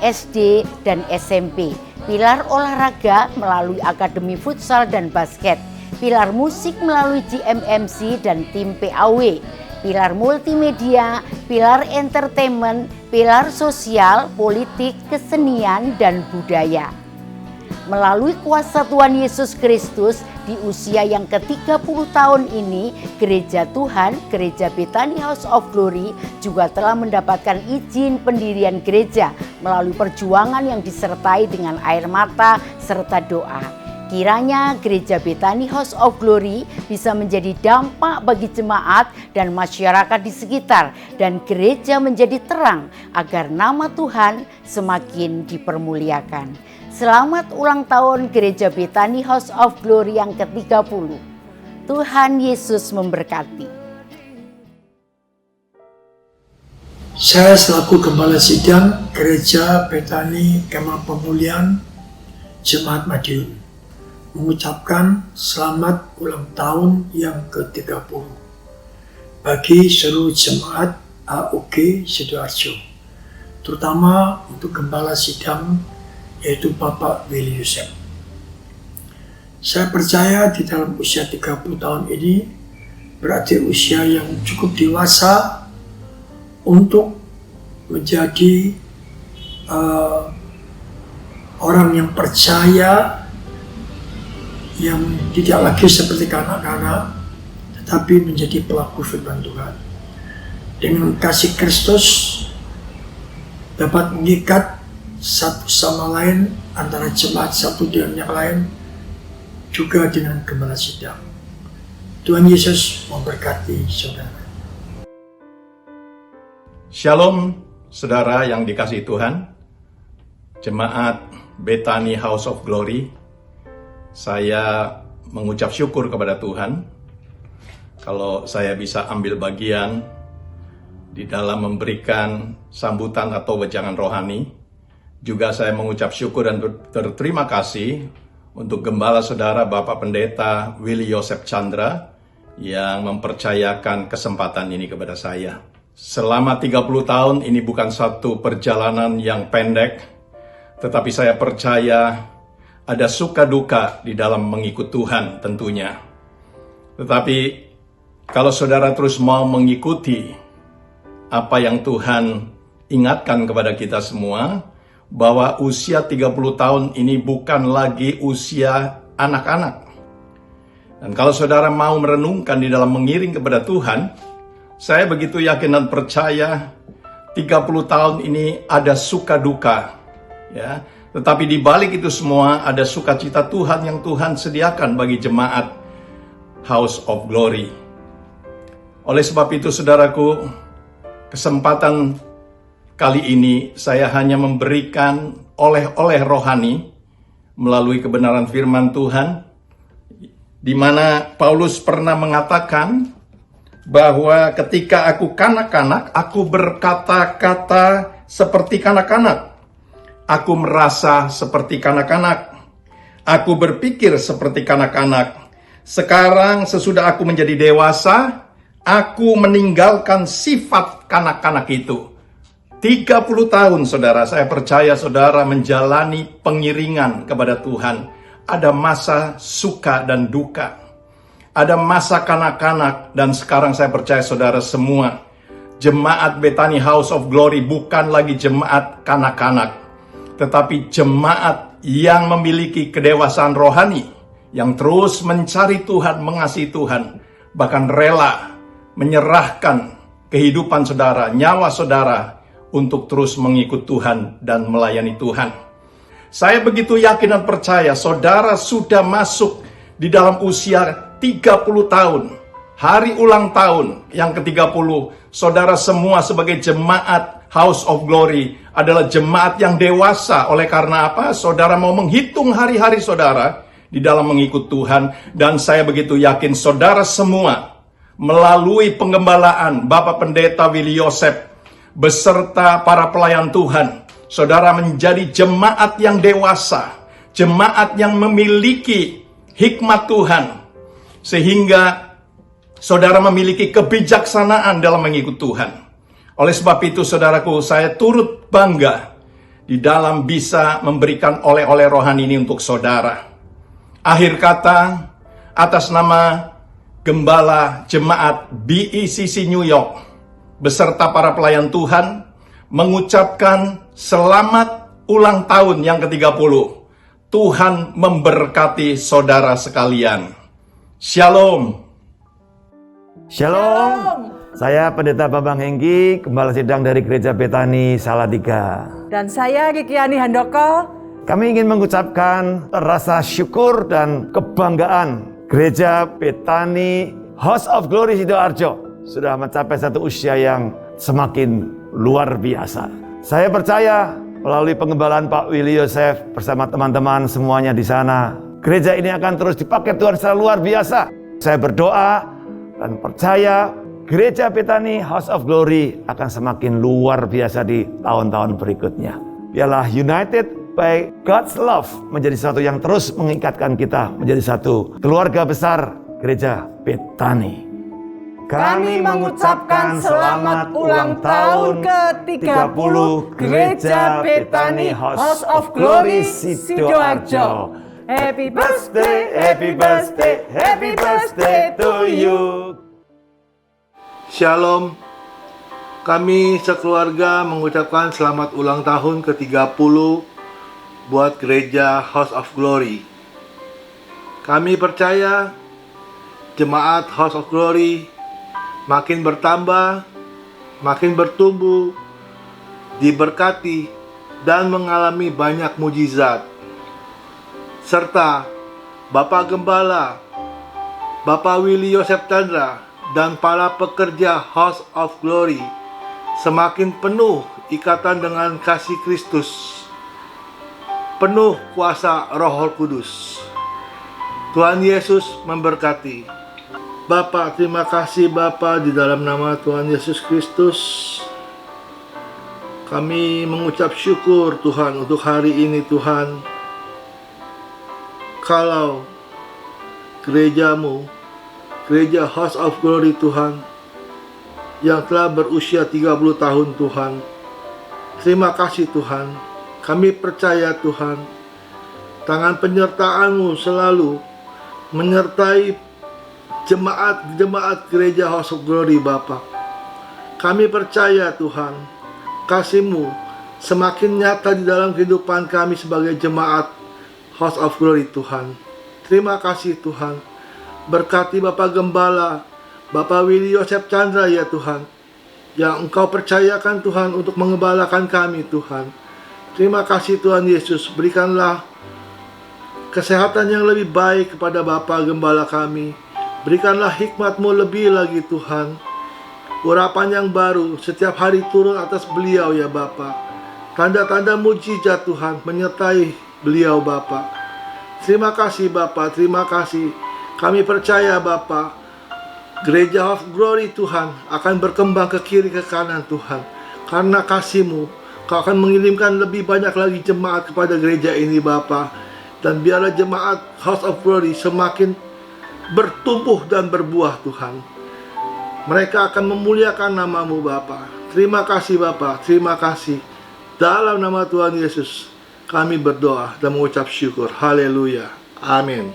SD, dan SMP. Pilar olahraga melalui Akademi Futsal dan Basket. Pilar musik melalui GMMC dan tim PAW. Pilar multimedia, pilar entertainment, pilar sosial, politik, kesenian, dan budaya. Melalui kuasa Tuhan Yesus Kristus di usia yang ke-30 tahun ini, Gereja Tuhan, Gereja Bethany House of Glory juga telah mendapatkan izin pendirian gereja melalui perjuangan yang disertai dengan air mata serta doa. Kiranya Gereja Bethany House of Glory bisa menjadi dampak bagi jemaat dan masyarakat di sekitar, dan gereja menjadi terang agar nama Tuhan semakin dipermuliakan. Selamat ulang tahun Gereja Bethany House of Glory yang ke-30. Tuhan Yesus memberkati. Saya selaku Gembala Sidang Gereja Bethany Kemah Pemulihan Jemaat Madiun mengucapkan selamat ulang tahun yang ke-30 bagi seluruh jemaat AUG Sidoarjo, terutama untuk Gembala Sidang yaitu Bapak Willy Yosef. Saya percaya di dalam usia 30 tahun ini berarti usia yang cukup dewasa untuk menjadi orang yang percaya, yang tidak lagi seperti kanak-kanak, tetapi menjadi pelaku firman Tuhan. Dengan kasih Kristus dapat mengikat satu sama lain, antara jemaat satu dengan yang lain, juga dengan Gembala Sidang. Tuhan Yesus memberkati saudara. Shalom, saudara yang dikasihi Tuhan, Jemaat Bethany House of Glory. Saya mengucap syukur kepada Tuhan kalau saya bisa ambil bagian di dalam memberikan sambutan atau wejangan rohani. Juga saya mengucap syukur dan berterima kasih untuk Gembala Saudara Bapak Pendeta Willy Yosef Chandra yang mempercayakan kesempatan ini kepada saya. Selama 30 tahun ini bukan satu perjalanan yang pendek, tetapi saya percaya ada suka duka di dalam mengikut Tuhan tentunya. Tetapi kalau saudara terus mau mengikuti apa yang Tuhan ingatkan kepada kita semua, bahwa usia 30 tahun ini bukan lagi usia anak-anak. Dan kalau saudara mau merenungkan di dalam mengiring kepada Tuhan, saya begitu yakin dan percaya 30 tahun ini ada suka duka, ya. Tetapi di balik itu semua ada sukacita Tuhan yang Tuhan sediakan bagi jemaat House of Glory. Oleh sebab itu saudaraku, kesempatan kali ini saya hanya memberikan oleh-oleh rohani melalui kebenaran firman Tuhan, di mana Paulus pernah mengatakan bahwa ketika aku kanak-kanak, aku berkata-kata seperti kanak-kanak. Aku merasa seperti kanak-kanak. Aku berpikir seperti kanak-kanak. Sekarang sesudah aku menjadi dewasa, aku meninggalkan sifat kanak-kanak itu. 30 tahun saudara, saya percaya saudara menjalani pengiringan kepada Tuhan. Ada masa suka dan duka. Ada masa kanak-kanak, dan sekarang saya percaya saudara semua, jemaat Bethany House of Glory bukan lagi jemaat kanak-kanak, tetapi jemaat yang memiliki kedewasaan rohani, yang terus mencari Tuhan, mengasihi Tuhan, bahkan rela menyerahkan kehidupan saudara, nyawa saudara, untuk terus mengikut Tuhan dan melayani Tuhan. Saya begitu yakin dan percaya saudara sudah masuk di dalam usia 30 tahun, hari ulang tahun yang ke-30, saudara semua sebagai jemaat House of Glory adalah jemaat yang dewasa. Oleh karena apa? Saudara mau menghitung hari-hari saudara di dalam mengikut Tuhan. Dan saya begitu yakin saudara semua melalui penggembalaan Bapak Pendeta Willy Yosef beserta para pelayan Tuhan, saudara menjadi jemaat yang dewasa, jemaat yang memiliki hikmat Tuhan, sehingga saudara memiliki kebijaksanaan dalam mengikut Tuhan. Oleh sebab itu saudaraku, saya turut bangga di dalam bisa memberikan oleh-oleh rohani ini untuk saudara. Akhir kata, atas nama Gembala Jemaat BECC New York beserta para pelayan Tuhan mengucapkan selamat ulang tahun yang ke-30. Tuhan memberkati saudara sekalian. Shalom. Shalom. Saya Pendeta Bambang Hengki, Gembala Sidang dari Gereja Bethany Salatiga. Dan saya Kikiani Handoko, Kami ingin mengucapkan rasa syukur dan kebanggaan Gereja Bethany House of Glory Sidoarjo sudah mencapai satu usia yang semakin luar biasa. Saya percaya melalui pengembalaan Pak Willy Yosef bersama teman-teman semuanya di sana, gereja ini akan terus dipakai Tuhan secara luar biasa. Saya berdoa dan percaya Gereja Bethany House of Glory akan semakin luar biasa di tahun-tahun berikutnya. Biarlah united by God's love menjadi sesuatu yang terus mengikatkan kita menjadi satu keluarga besar Gereja Bethany. Kami mengucapkan selamat ulang tahun ke-30 Gereja Bethany House of Glory Sidoarjo. Happy birthday, happy birthday, happy birthday to you. Shalom. Kami sekeluarga mengucapkan selamat ulang tahun ke-30 buat Gereja House of Glory. Kami percaya jemaat House of Glory makin bertambah, makin bertumbuh, diberkati, dan mengalami banyak mujizat. Serta Bapak Gembala, Bapak Willy Yosef Chandra, dan para pekerja House of Glory semakin penuh ikatan dengan kasih Kristus, penuh kuasa Roh Kudus. Tuhan Yesus memberkati. Bapa, terima kasih Bapa, di dalam nama Tuhan Yesus Kristus kami mengucap syukur Tuhan untuk hari ini Tuhan. Kalau gerejamu, Gereja House of Glory Tuhan, yang telah berusia 30 tahun Tuhan, terima kasih Tuhan. Kami percaya Tuhan, tangan penyertaan-Mu selalu menyertai jemaat-jemaat Gereja House of Glory Bapa. Kami percaya Tuhan, kasih-Mu semakin nyata di dalam kehidupan kami sebagai jemaat House of Glory Tuhan. Terima kasih Tuhan. Berkati Bapak Gembala, Bapak Willy Yosef Chandra ya Tuhan, yang Engkau percayakan Tuhan untuk mengembalakan kami Tuhan. Terima kasih Tuhan Yesus. Berikanlah kesehatan yang lebih baik kepada Bapak Gembala kami. Berikanlah hikmat-Mu lebih lagi Tuhan. Urapan yang baru setiap hari turun atas beliau ya Bapa. Tanda-tanda mujizat Tuhan menyertai beliau Bapa. Terima kasih Bapa, terima kasih. Kami percaya Bapa, Gereja of Glory Tuhan akan berkembang ke kiri ke kanan Tuhan. Karena kasih-Mu, Kau akan mengirimkan lebih banyak lagi jemaat kepada gereja ini Bapa. Dan biarlah jemaat House of Glory semakin bertumbuh dan berbuah Tuhan. Mereka akan memuliakan nama-Mu Bapa. Terima kasih Bapa, terima kasih. Dalam nama Tuhan Yesus kami berdoa dan mengucap syukur. Haleluya. Amin.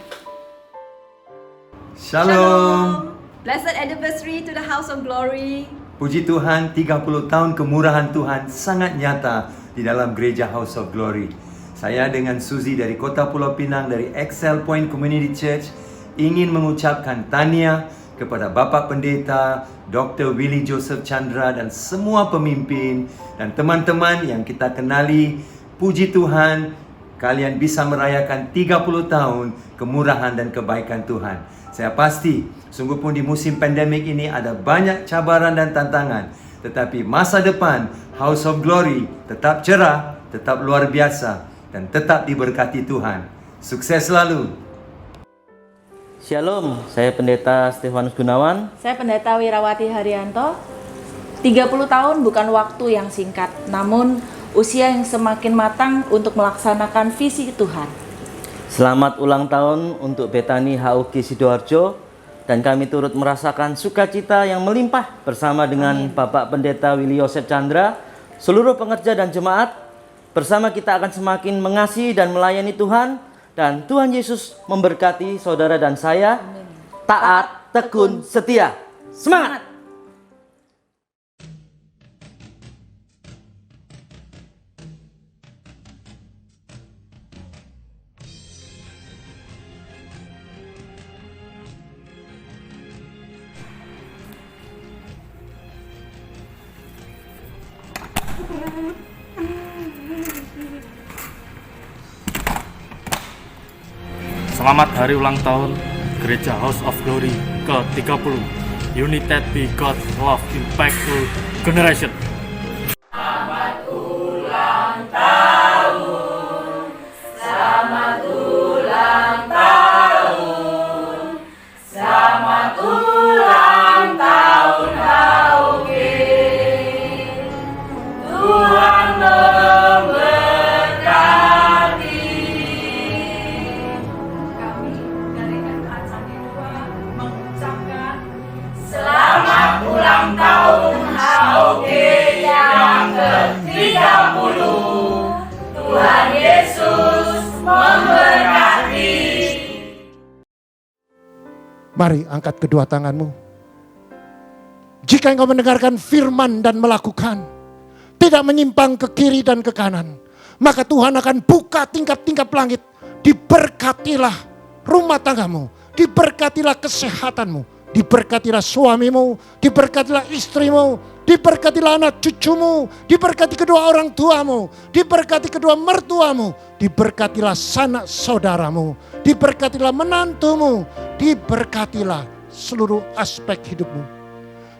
Shalom. Blessed anniversary to the House of Glory. Puji Tuhan, 30 tahun kemurahan Tuhan sangat nyata di dalam Gereja House of Glory. Saya dengan Suzy dari Kota Pulau Pinang dari Excel Point Community Church ingin mengucapkan tahniah kepada Bapak Pendeta Dr. Willy Joseph Chandra dan semua pemimpin dan teman-teman yang kita kenali. Puji Tuhan, kalian bisa merayakan 30 tahun kemurahan dan kebaikan Tuhan. Saya pasti, sungguh pun di musim pandemik ini ada banyak cabaran dan tantangan. Tetapi masa depan House of Glory tetap cerah, tetap luar biasa, dan tetap diberkati Tuhan. Sukses selalu. Shalom, saya Pendeta Stefanus Gunawan. Saya Pendeta Wirawati Haryanto. 30 tahun bukan waktu yang singkat, namun usia yang semakin matang untuk melaksanakan visi Tuhan. Selamat ulang tahun untuk Bethany HOG Sidoarjo, dan kami turut merasakan sukacita yang melimpah bersama dengan Bapak Pendeta Willy Yosef Chandra, seluruh pengerja dan jemaat. Bersama kita akan semakin mengasihi dan melayani Tuhan, dan Tuhan Yesus memberkati saudara dan saya. Taat, tekun, setia. Semangat! Selamat hari ulang tahun Gereja House of Glory ke-30. United by God, Love, Impactful Generation. Selamat ulang tahun. Selamat ulang tahun. Selamat ulang tahun HOG. Tuhan memberkati. Kami dari MA Candi 2 mengucapkan selamat ulang tahun HOG yang ke-30. Tuhan Yesus memberkati. Mari angkat kedua tanganmu. Jika engkau mendengarkan firman dan melakukan, tidak menyimpang ke kiri dan ke kanan, maka Tuhan akan buka tingkap-tingkap langit. Diberkatilah rumah tanggamu, diberkatilah kesehatanmu, diberkatilah suamimu, diberkatilah istrimu, diberkatilah anak cucumu, diberkati kedua orang tuamu, diberkati kedua mertuamu, diberkatilah sanak saudaramu, diberkatilah menantumu, diberkatilah seluruh aspek hidupmu.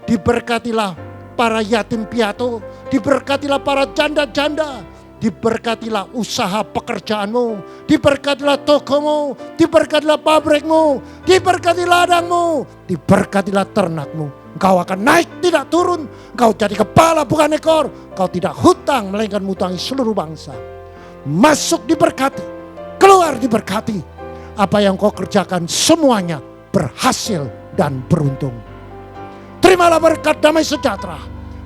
Diberkatilah para yatim piatu, diberkatilah para janda-janda, diberkatilah usaha pekerjaanmu, diberkatilah tokomu, diberkatilah pabrikmu, diberkati ladangmu, diberkatilah ternakmu. Engkau akan naik tidak turun, engkau jadi kepala bukan ekor, engkau tidak hutang melainkan mutangi seluruh bangsa. Masuk diberkati, keluar diberkati. Apa yang kau kerjakan semuanya berhasil dan beruntung. Terimalah berkat damai sejahtera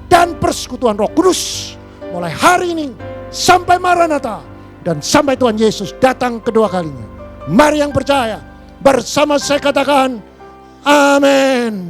dan persekutuan Roh Kudus mulai hari ini sampai Maranatha dan sampai Tuhan Yesus datang kedua kalinya. Mari yang percaya bersama saya katakan amin.